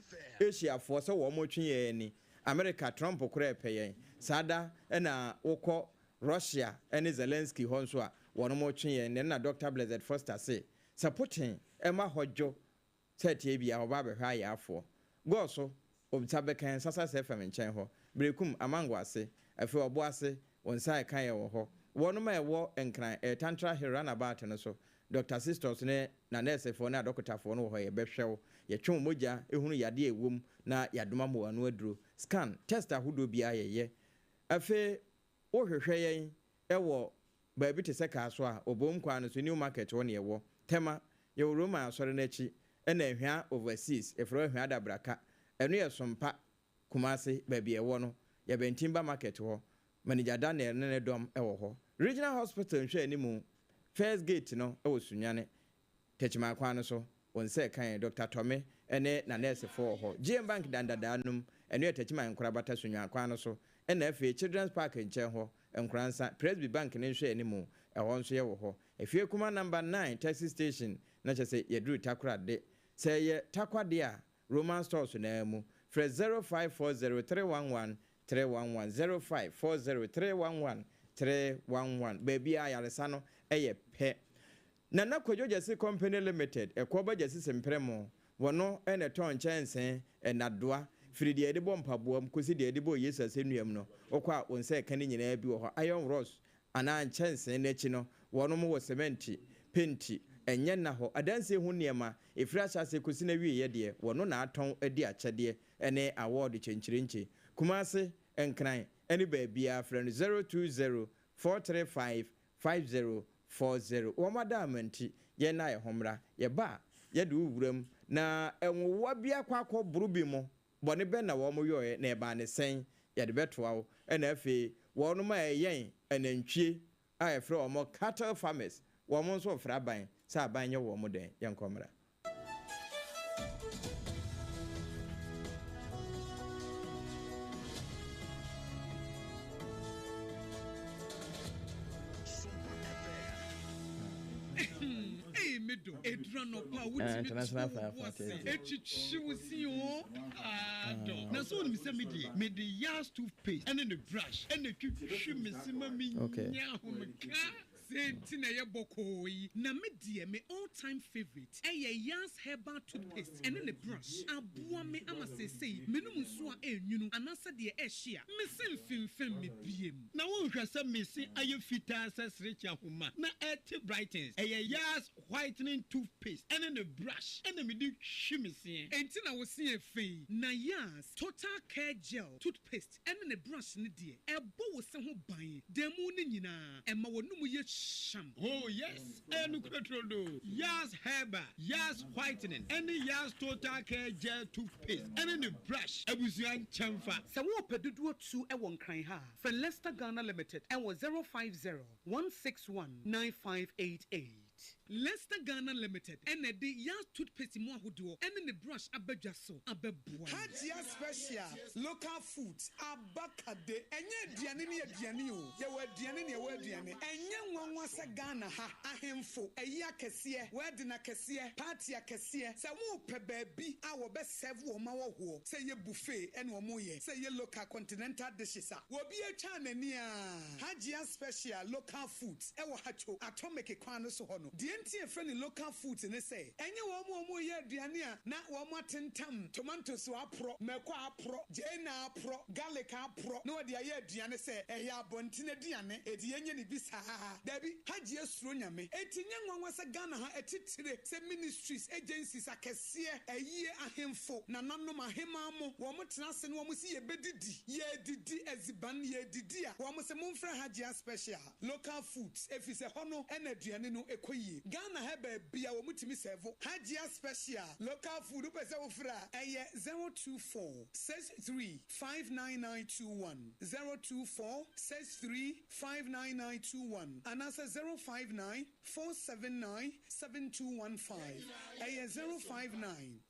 Asia for so wo mo twe ni America Trump kura epeyen sada na wokọ Russia ene Zelensky honso a wo mo twe na Dr. Blessed Foster say supporting ema hojo setie bia oba behwa ya afọ go so obtabekan sasa FM nchen ho brekum amango ase afi obo ase wonsa kan ye wo ho wono ma ewo enkran tantra hirana about no so Dr. Sisters ne na nurse fo na doctor fo no ho ye behwew ye twon moja ehunu yade ewom na yadoma mo anu aduro scan test ahodo bia ye afi wo hwehwe yen ewo ba bi te se ka so a obom kwa no so new market won ye wo tema ye Roma asore na chi na ehwa overseas efro ehwa dabraka enu ye Sompa Kumase ba bi ewo no ye bentimba market ho manager Daniel ne dom ewo ho regional hospital nhwe animu first gate no ɛwɔ sunyane techima kwan no so on say kan Dr. Tome ene na nurse for ho GM Bank dandadanum ene techima nkorabata sunya kwan no so ena afi Children's Park nche ho nkransa Presby Bank ne hwe animu ɛhɔ nso yɛ wɔ hɔ efie kuma number 9 taxi station na kyɛ sɛ yɛduru takorade sɛ yɛ takwade a Roman stores na mu fresh 0540311311 0540311311 baby a yaresa no ɛyɛ pɛ Nana Kojo Jesse Company Limited ekoba Jesse sempremo wono ene ton chense enadoa firi de de bompa boam kosi de de bo yesa senuam no okwa wonse kan nyina bi wo iron rods ana chense n'echi no wono mo wo cement penti enye na ho adanse hu niema efira hyase kosi na wie ye de wono na aton adi akyede ene award chenchirenche kumase enkran ene ba bia friend 0204355040 Wamadamenti ye na ye homra ye ba ye de wuram na enwowa bia kwakọ burubi mo bone be na wo mo yoye na eba ne sen ye de betoa wo na afi wo no ma yen anantwie a ye frɛ wo cattle farmers wo mo nso fra ban sa ban ye wo mo den ye nkomra Edrano pa international firefighter echichiwusio na so ni se me the yas toothpaste and the brush and the twitwimesima mi nya homka sentina ye bokoi na me die me all time favorite yas herbal toothpaste and the brush aboa me ama sesei menum so a enwunu anasa de ehia me semfimfem me biem na wo hwɛ sɛ me se aye fita sesrecha homa na eti brightens yas whitening toothpaste and the brush and me di hwimese entina wo se afei na yas total care gel toothpaste and the brush ne die ebo wo se ho ban demu ne nyina ema wo num ye sham. Oh yes, and Crotrodo. Yas Herba, Yas Whitening, and the Yas Total Care Gel Toothpaste, and the brush. Abusian Chamfa. So what pedudu to a one crying ha. For Leicester Ghana Limited, and was 050-161-9588. Leicester Ghana Limited, and the Yas Toothpaste mo hudo, and the brush abejaso, abebua. Agya Special, local foods, abakade, and ye dianini dianio, ye were dianini, ye were diani, and young one was a Ghana ha, ahemfo, a ya kesia, wedding a kesia, party a kesia, say woo baby, our best serve woman wo, say ye buffet and womoye, say ye local continental dishes, will be a channel near Agya Special, local foods, ewa hacho, atomic equanos hono, the entire friendly local foods in the say, and you womo ye diania, not one tentam, tomatoes are pro, melqua pro, jena pro, garlic pro, no dia ye diana say, a ya bontina diane, a diana bisa, Debbie, Agya Strunyame, 18 young one was a Ghana, a titire, say ministries, agencies, a cassia, a year a himfo, nanoma himamo, womotas and one see a bedidi, ye didi as the ban ye didia, one was a monfra Agya Special, local foods, if it's a hono, energy and no equi. Ghana have a beer mutimi servo, Agya Special, local food, Upesofra, a 024-63-59921, 024-63-59921, and answer 059-479-7215, a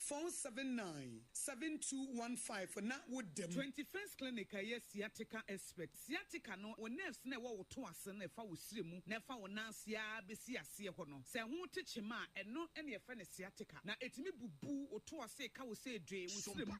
059-479-7215 for not with them. 21st Clinic, a yes, sciatica expert. Sciatica no, when nerves never to us and if I was slim, never on Nancy, Bessia, Siacono. Say, I won't teach him and not any friend sciatica. Now, it's me boo or to us say, cow say, Dre,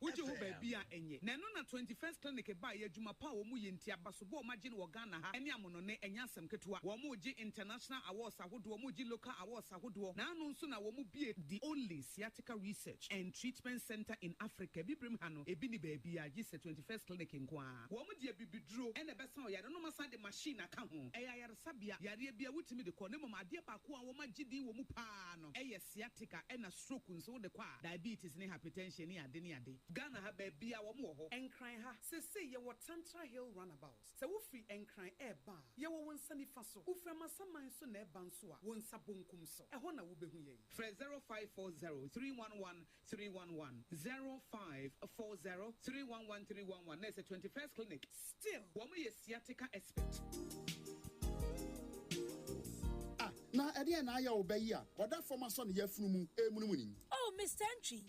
would you be a any? Nanona 21st Clinic by a Juma Power Muyintia Basubo, Magin Wagana, and Yamonone, and Yasam Ketua, Wamuji International Awards, Wamuji Local Awards, now no sooner will be the only sciatica research and treatment center in Africa. Bibrimhano, a bini baby, I just 21st Clinic in Kwa. Wamuji Bibi drew and a best I don't know the machine I come home. Aya Sabia, Yaria with me the corner, my dear Pakua, Womajidi, Womupano, Aya sciatica and a stroke, so the qua, diabetes, and hypertension, near Denia day. Ghana have a beer or more, and crying her. Say, you were Tantra Hill runabout. So, free and cry air bar. You were one sunny faso, who from a summer so near Bansua, one sabon kumso. A honor will be here. Fred 0540-311-311, 0540-311-311. That's a 21st Clinic. Still, one way sciatica expert. na ede na aya obayi a oda former son yafunu mu emunumuni. Oh, Mr. Entry,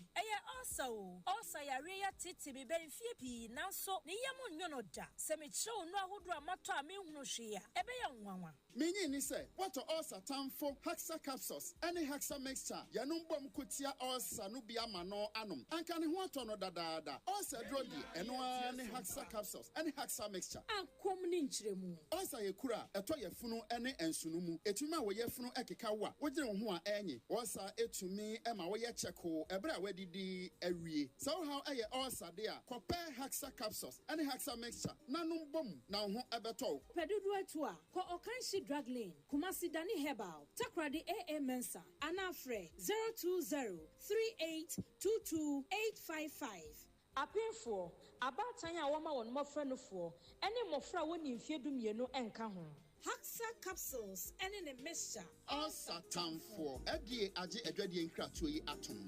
also yare ya titi bi ben fie pi nanso ne yemu nyono da. Se me show no ahodo amato a me hunu hwe a ebe ya nwanwa. Menyi ni say what ulcer tamfo Haxa capsules any Haxa mixture yanum bom kotia ulcer no bia ma no anom. Anka ne ho ato no dadaada. Ulcer drodi eno any Haxa capsules any Haxa mixture. Ankom ni nkyeremu. Ulcer yekura eto yefunu ene ensunu mu. Etumi a wo yefunu ekeka wo a wogire wo ho a enyi. Ulcer etumi ema wo ye cheko ebra wadidi awie. So how aye ulcer de a compare Haxa capsules any Haxa mixture nanum bom na ho ebeto. Pedudu etu a ko okanshi drug lane Kumasi Dani Herbal Takradi AA Mensa Anafre 020-3822-855 Apinfo abatanya wama won mofra no fo ene mofra woni mfie dumienu enka ho Haxa capsules ene ne mixture all satan for Agya Appiah nkratoyi yi atom.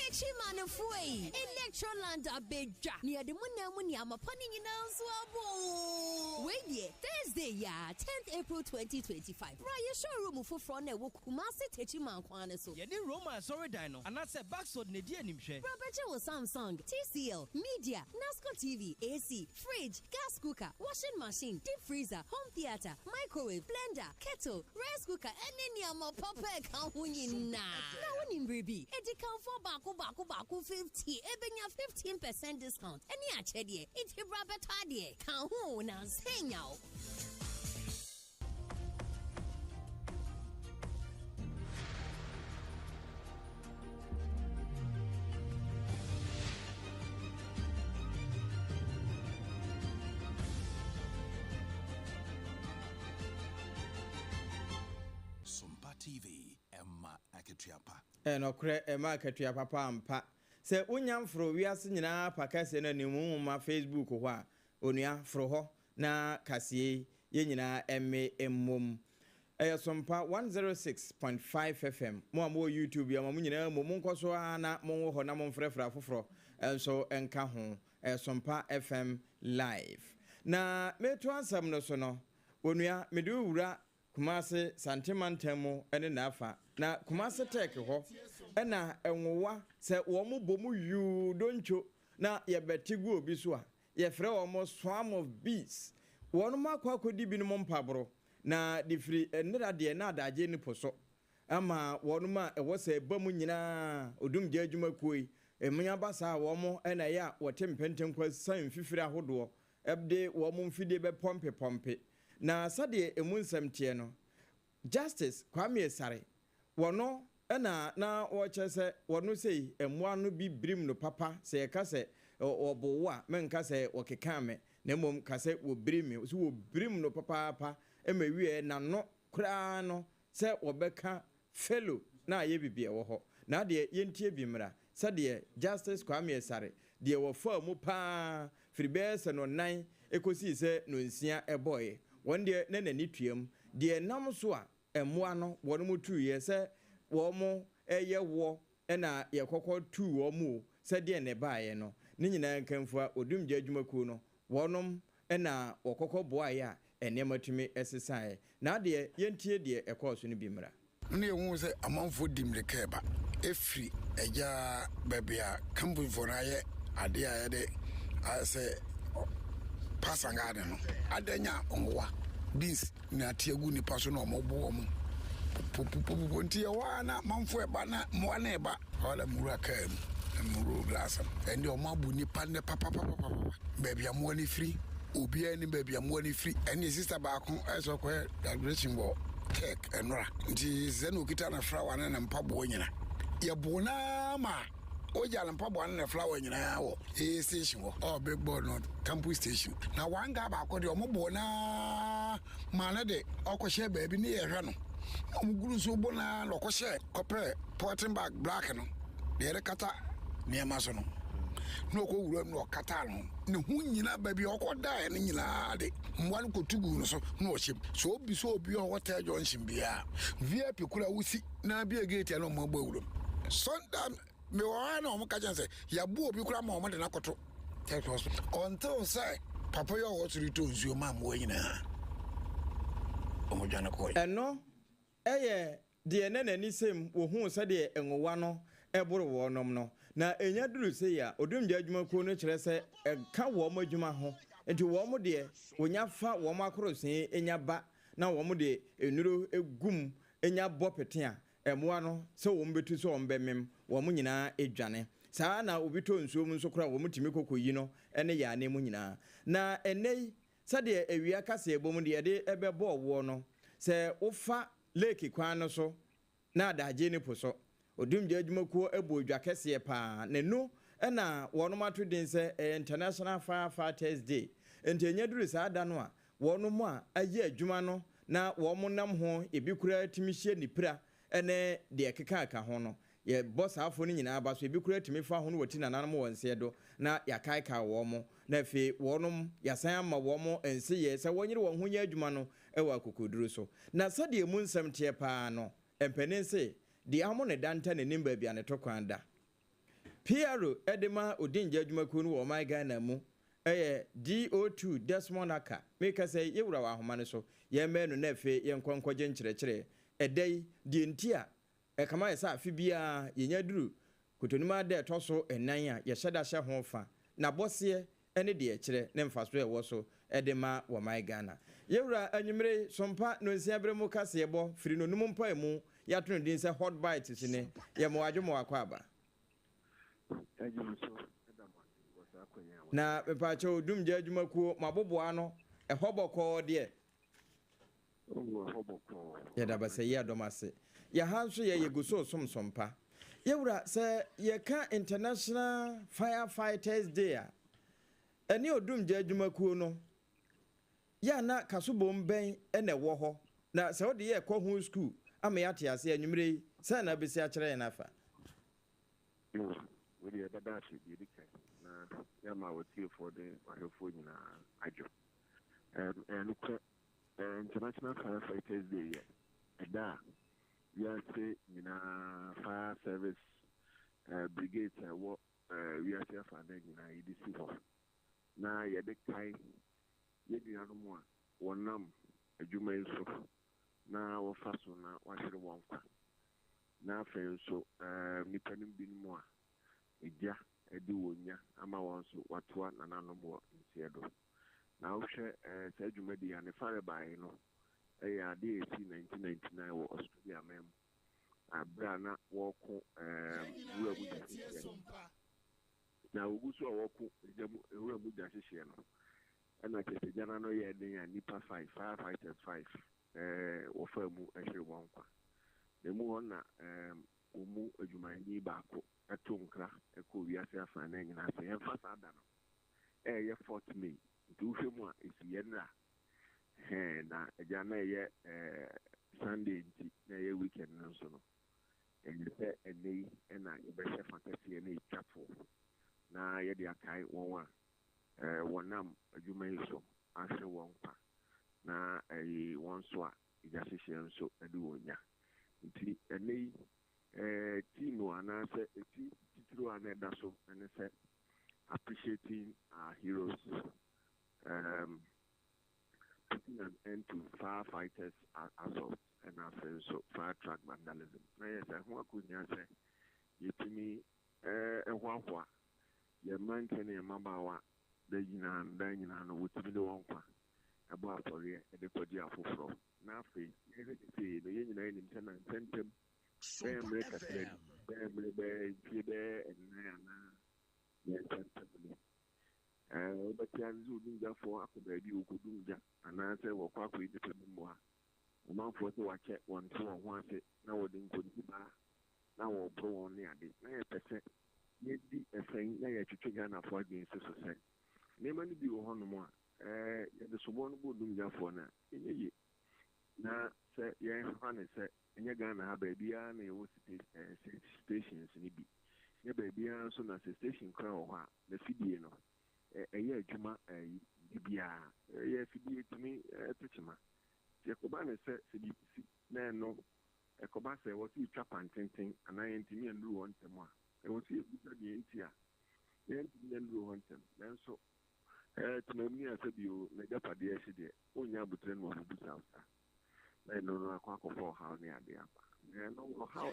Chimano Fui, Electroland Abeja, near the Munamuni Panini Swabo. Wait, Thursday, 10th April 2025. Raya showroom for front and Kumasi Techiman Kwanaso. Yedi Roma, sorry, Dino, and that's a backsword Nidia Nimshe. Roberto Samsung, TCL, Media, NASCO TV, AC, fridge, gas cooker, washing machine, deep freezer, home theater, microwave, blender, kettle, rice cooker, and any more papa Kahunina. Now, in Bribi, Edicam for Baku 50, ebenya 15% discount. Any achedie, it's a rabbit idea. Kahun and say now. Sompa TV, Emma Aketiapa. And okre Emma Aketiapa Pampa. Se unyam fro wiase nyina pakase na nimu ma Facebook ho a onua fro ho na kasie ye nyina emme emmom Sompa 106.5 FM mo am YouTube ya mo nyina mo nkoso na mo ho na mo mfrefra foforo so enka ho Sompa FM live na meto ansam no so no onua medu wura Kumase Santimantemo ene nafa na Kumase tek ho ena enwowa se wo mo bomu yu doncho na ye betigu obi so a ye frɛ wo mo swarm of bees wono makwa kodi bi no mpabro na difri enira de na adaje ni poso ama wono ma ewo se bamu nyina odum gya adwuma koi emnya basa wo mo ena ya wote mpenten kwa san fifiri ahodo ebde wo mo mfide be pompe na sade emunsam tie no justice Kwame Sare wono ena na wo chese wono sei emwa no bi brim no papa se ka se obowa menka se okeka me na mom ka se wo brim so wo brim no papa emawie na no kra no se obeka fellow na ye bibie wo ho na de yentie bimra sade justice Kwame Sare de wo fa mu pa fribese no nan ekosi se no nsia eboye wonde na nani tuam de nam so a emmoa no wono mutu ye se wo mo eye wo na ye kokko tu wo mu se de ne baaye no ni nyina nkamfua odum gya adwumaku no wonom na wokokko boaye a ene matumi esesaaye na de yentie de ekoso no bimra ne hu se amanfo dimle keba efri Agya babia kambu fonaye ade aye de ase pasangade no adanya onwa beans na tiagu ni paso no mobo mu popo ntia wana manfo eba na mo na eba wala mura kam muru glasa endi o mabu ni panne papa baby am woni free obi ani baby am woni free eni sister ba ko eso ko graduation wo cake enra nti zenu kita na flower na mpabo nyina ye bona ma ojala mpabo na flower nyina wo station wo oh big board no campus station na wanga ba ko de omobo na mana de okoshe baby ni ye hwe no omuguru so bona lokoshe kopre porting bag black no de kata ne amaso no no ko wura no kata no ne hu nyina baby okoda ne nyina de mwan ko tugu no so no ohim so obi o hotel junction bia VIP kura wusi na bia gate no mo gbawuro sonda me wa na o mo ka janse ya bu obi kura ma o mo de na koto until say papa yo wo to return nsuo ma mo nyina omo dwane ko eno eye de ne nani sem wo hu se de enwowa no eboro wo nom no na enya duru se ya odum gya adwuma ko no kire se ka wo mo adwuma ho enti wo mo de onya fa wo mo akorosen enya ba na wo mo de enuro egum enya bopete a emoa no se wo mbetu so wo mbemem wo mo nyina edwane saa na obi to nsuo mu nso kora wo mo timi kokoyi no ene ya ne mu nyina na enei sade ewia kase ebom de de ebebo wo no se ufa lake kwan no so na adaje ne poso odum gya adwuma ko ebodwa kase pa ne no na wono mato din se International Firefighters Day entenye duru saa da no a wono mu a aye adwuma no na wo mo nam ho ebi kura timihye nipira ene de keka ho no ye boss afo ni nyina aba so ebi kura timi fa ho no wati na nanam wonse do na yakaika wo mo na fe wonom yasan ama wo mo ense ye se wonyere wo ho nya adwuma no ewa akokoduru so na sade mu nsem tie pa no empenense de amo ne danta ne nimba bia ne tokwanda PRO edema odinja adwuma ko no wo my Ghana mu DO2 Desmond Aka make say yewura wa ahoma ne so ye me no na fe ye nkwankwaje nkyerɛkyerɛ edai de ntia kama yesa afi bia yenya duru kotonima da etoso enan a ye hyeda hye ho fa na bɔse ene de kyerɛ ne mfaso ɛwɔ so edema wo my Ghana yewura anwumre sompa no nsia bre mu kase bɔ firi no num mpa mu ya tunu din sɛ hot bite sine ye mo adwo mo akwa aba na pepacho odum gya adwuma kuo maboboa no ehobɔkɔ de ya da ba sɛ ya domase ya hanso ye yeguso sompa yewura sɛ ye ka International Firefighters Day a eni odum gya adwuma kuo no ya na kasobom ben ene wo ho na sɛ odi ye kɔ ho school ama ya te ase anwumre sɛ na besi a kyerɛ na fa we dey Dadaaii bi dika na ya ma wotie for the ahefo nyina adwo and International Firefighters Day da we are say nyina fire service brigade wo we are say fa na nyina yidi ho na ye de kai ye duanu mu a wonam adwuma nso na wo fa so na wa hwere won kwa na afa nso nipa nim bi mu a Agya edi wonya ama won so watoa nananom wo nsiedo na wo hwɛ sɛ adwuma di ya ne fare bae no ɛyɛ ade esi 1999 wɔ Australia mem abra na wɔko wura mu hyehyɛ na oguso a wɔko wura mu hyehyɛ no ɛna kɛse jana no yɛ den ya nipa 5 firefighters 5 wɔfa mu ɛhwere wɔn kwa na mu hɔ na omu adwumayɛni baako atonkra eko wiase afa na nyina ase yɛn fa saa da no ɛyɛ 4th May ntuhwɛ mu a esi yɛ nra na agya na ɛyɛ Sunday nti na ɛyɛ weekend no nso no ɛyɛ sɛ ɛnɛ yi ɛna yɛbɛhyɛ fantasy na etwafo na yɛde akae wɔn a wɔnam adwuma yi so ahwɛ wɔn kwa na ɛyɛ wɔn so a agya hyehyɛ nso ɛde wɔn nya nti ɛnɛ yi team and answer titiro and so and say appreciating our heroes, putting an end to firefighters assault and after so fire truck vandalism. Yes, I want to say you to me a wahwa your man can a mama the yina and then with the one about for the body of flow. Now, the union and them. Family, family, but you do for a baby who could do that, and I say, well, Papa, you did more. A month for to watch it 1 2 1 it. Now, I didn't put it now, I'll pro on the idea. 9%. Yet, a thing, I had to trigger and afford the society. Name any be one more. The Summon would do that for now. In a year. Now, say, yeah, honey, say, and you're gonna have baby and a stations in Ibi. Your baby and so as a station crow, the Fidiano. A year Juma, a Ibia, a year Fidia to me, a Tichima. Jacobana said, no, a Cobasa, what you trap and ting, and I ain't me and do one more. I will see if you said the Intia. Then do want them. Then so To me, I said you make up a dear city. Only Abutan was a bit outside. I don't know how near the upper. I know how I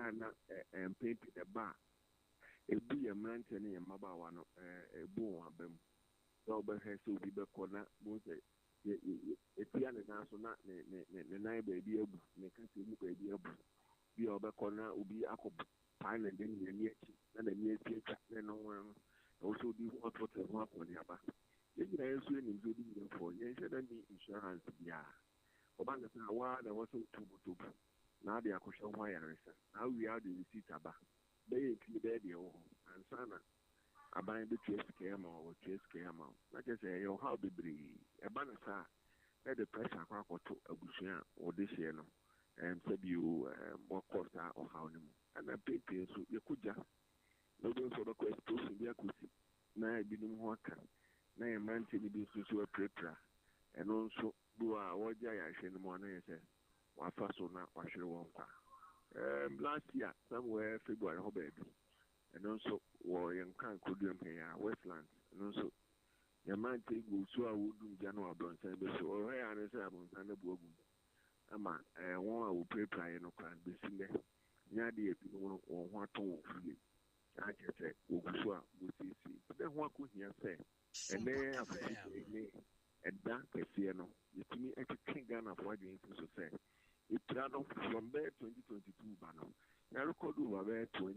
am not paint the bar. It be a man telling a maba one a boom of them. Robert has to be the corner, both a piano national, the night baby, make us baby. Be over corner will be a pine and then near and the near theatre, and also do what the work on the upper. Then I am swimming, including them for insurance. Yeah. Obanga na wa na waso tubu na de akosho hwa yaresa na we are the receipt aba be enti be de ho ansana aban be TSK ma o TSK ma na je say yo how be bri e ba na sa e the pressure kwa akoto abusua o de hye no said you more cost or how no and a paper so you could just no do so the question be akusi na bi no ho aka na e man ti bi so prepare and also do a waja ya hwe no mo na ye say wa fa so na wa hwere won kwa last year somewhere February ho baby and also wo yen kan kodum here Westland and also your man take go so a would do January don say be so o he an say abon san na bu ogun ama won a wo prepare no kan be sile nya de ebi no won ho aton wo fie a je say wo go so a wo sisi but then ho akohia say and then after that kefie no yetimi ekeke Ghana for the so say it rather from there 2022 bano na record over 20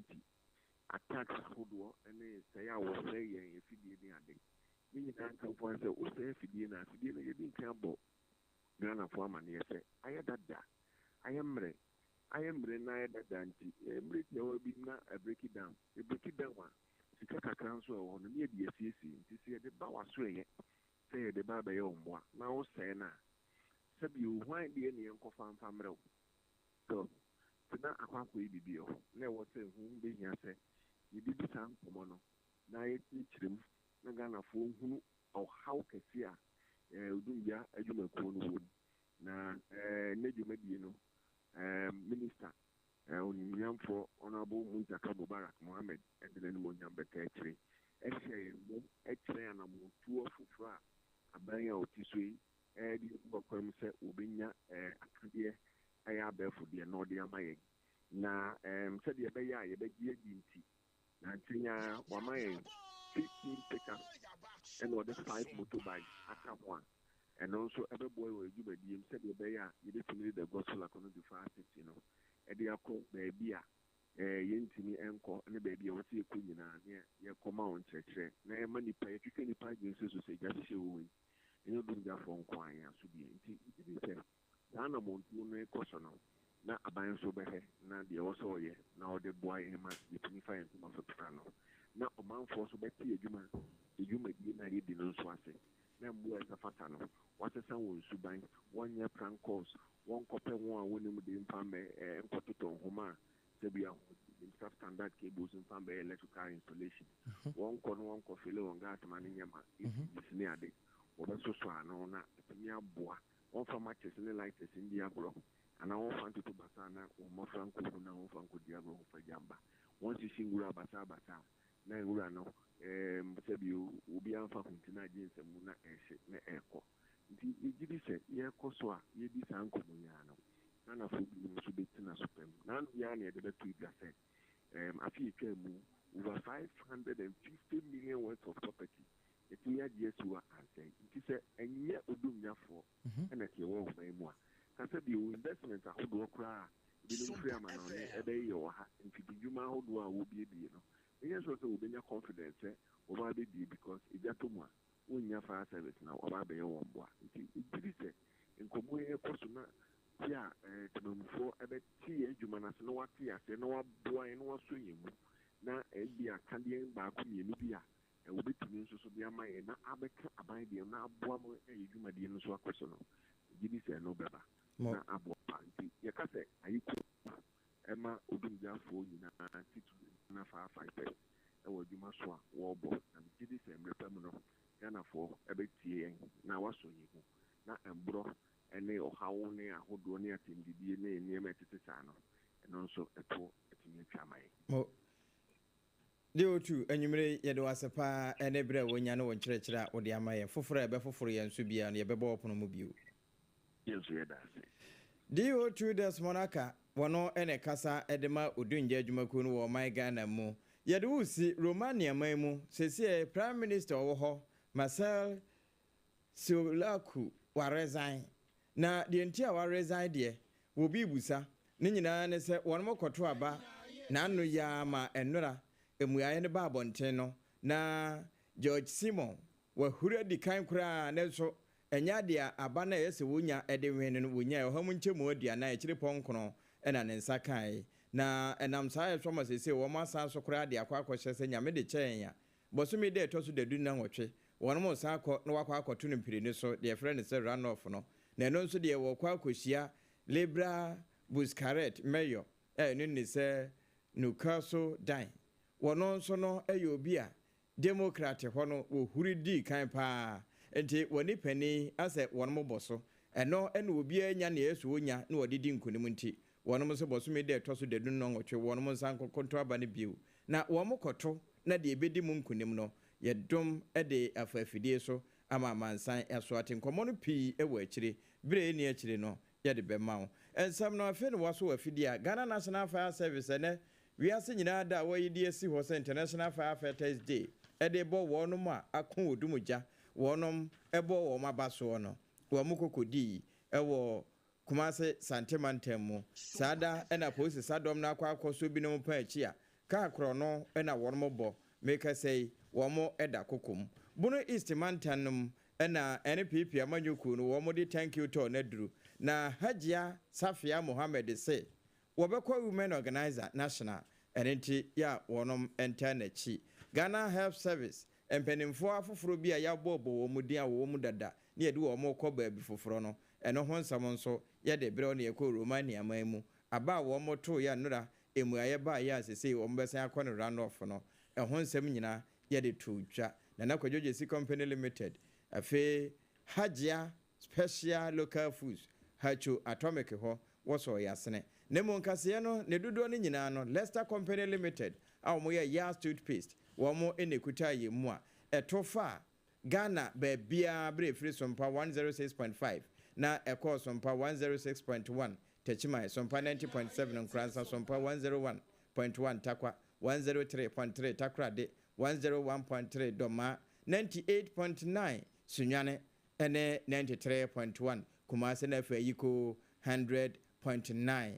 attacks hodo and say I was say yen efidie ni ade ni kan kan for say o say efidie na yedi kan bo Ghana for man say ayadada ayemre na ayadada nti emre ti o bi na break it down one sika kakran so o no ni e FCC nti se de ba wa so ye say the baba yo mboa na o say na sabi o hwan de ne enko famfamre so tena akwanko ibibio na wo say hu be hia say ye bi san komo no na ye tichirem na Ghana fo hunu o how kesi a odumya adwuma ko no na ne dwuma die no minister onyamfo honorable Muntaka Mubarak Mohammed edene mo nyambe kachiri ehye mo ekire na mo tuo fufura abanya otisui di bokwam se obinya akade aya abefo de no de amaye na se de be ya ye be gie dinti na tinya wamaye 15 pickers and or the 5 motorbike akapwa and also every boy will do the DM said the bear you definitely the gospel according to fast you know e de akọ baby a yentimi enko ne baby o se ku nyina ne ye koma on chekere na e mani pa etwike ni pa jinse so se gase wo enyo dum ja fo nko anya so bi nti bi se na na montu no ekoso no na aban so behe na de wo so ye na o de boy him as yetimi fa ento ma so no na o man fo so beti edwuma di na ye di no so ase na mbo e fata no wasesa won suban wonya prank calls won kope won a wonim de mfame enkototo homa sebia staff standard cables mfame electrical installation won ko fele won gas man nyama isini ade obeso so ano na temi aboa won fa matches ne lights ndi agro ana won fa to basana o mo franco na won fa ko diagro fa jamba won si singura basa na ngura no sebi obi anfa kuntina jinse mu na ehye na eko nti ejibi se ye koso a ye bi san komunya no na fo bi mu so betina supem na ya na ye de betu igase afi etwa mu over 550 million worth of property etinya GSU answer nti se enye odumnyafo na ke wo mu a kasa bi investment ahodo kra bi no free ama no ebe ye wo ha nti bi dwuma ahodo a wo bi no yes so we benya confidence over be because it just to unya fire service now over be won boa it say nkomo ye kosuna ya tumfo ebe tie adwuma na se no wate ase no waboa no waso yemu na ebi akade ba ko mienu bi a we betumi nso so bi amaye na abeka aban bi na aboa mo adwuma di no so akoso no gidi say no beba na abo panti ye ka say ayiku ema odumjafo nyina titu na Firefighter e wo dwuma so a wo bo na gidi se mrepam no Ghana for ebetie na waso yihu na embro ene ohawo ne ahodo ne atindidie ne eniema etete sa no eno nso eto etimi twamae Deotu enyumere yedo asepa enebre wonya no wonkyerɛkyerɛ a wode ama yɛ foforo ebe foforo yɛ nso bia no yɛbɛbɔ opono mu bio. Yesu yeda. Deotu Desmonaka wono ene kasa edema odunje adwumaku no wo man Ghana mu. Yede wo si Romania man mu sese Prime Minister wo ho Marcel Siolaku wa resign. Na de ntia wa resign de wo bi busa ne nyina ne se wono mokoto aba na anu ya ma enora emuaye ne ba abonten no na George Simon wa hura di kan kura ne so enya de aba na yese wonya edewene no wonya oham nchemu adia na ekire ponkono ena ne nsa kai na enam saa so ma sese wo ma san so kura de akwakohye se nyame de kyenya bosumi de to so de dunna nwotwe wono mo san akọ na wakọ akọto no mpire ne so de frɛ ne se run off no na eno nso de wo kwa akohia Libra Buscaret mayor eno ne se Newcastle dan wono nso no obi a Democrat ho no wo huri di kan pa enti woni pani ase wono mo boso eno ene obi anya na yesu onya na wodidi nkonim nti wono mo so boso me de to so de dun no nwotwe wono mo san konto aba ne biu na wo mo koto na de ebedi mu nkonim no ye dom de afafidie so ama mansan eso atenkomo no pii ewo akire bire ni akire no ye de bema wo ensam no afi no waso afidie a Ghana National Fire Service ne we ase nyina da wo yidi esi ho se International Firefighter Day ede bo wonom a akon odumuja wonom ebo wo mabaso no wo mukokodi ewo Kumase Santimantem mu sada ena police sadom na Akosua bi no mpa achi a ka akro no ena wonom bo make say womo eda kokom bunu East Mantanum ena NPP amanyuku no womo di thank you to naduru na Hajia Safia Mohammed say wobekwa women organizer national enenti ya wonom enternechi Ghana Health Service empenimfo afoforo bi a ya bobo wo mudi a wo mu dada na yedi wo mo kɔ baabi foforo no eno ho nsam nso ye de bre no yekɔ Romania man mu aba wo mo to ya nura emuaye ba ya asese wo mbesan akɔ no run off no ɛho nsɛm nyina yɛde to twa na nakwadwoje si company limited afe Hajia special local foods hacho atomic ho woso yasene ne mo nkase no ne dodo no nyina no Leicester company limited a mo yɛ Yas toothpaste wo mo enekuta ye mu a ɛtofa Ghana baabia bre free Sompa 106.5 na ɛkɔ Sompa 106.1 Techima Sompa 90.7 Nkransa Sompa 101.1 Takwa 103.3 Takrade 101.3 Doma 98.9 Sunyane ene 93.1 Kumase na fa yiko 100.9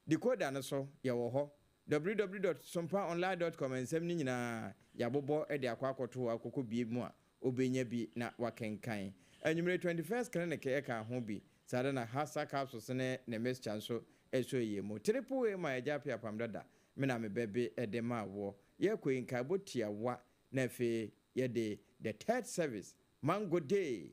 decoder no so ye wo ho www.sompaonline.com ensem ni nyina yabobo e de akwakoto akoko bie mu a obenya bi na wakenkan anyumre 21st clinic e ka ho bi sada na hasa capsules ne mes chanso eso ye mu triple ma Agya Appiah Apam Dadaaii me na me bebe e de ma wo ye kwenka botia wa na fe ye de the third service Mango Day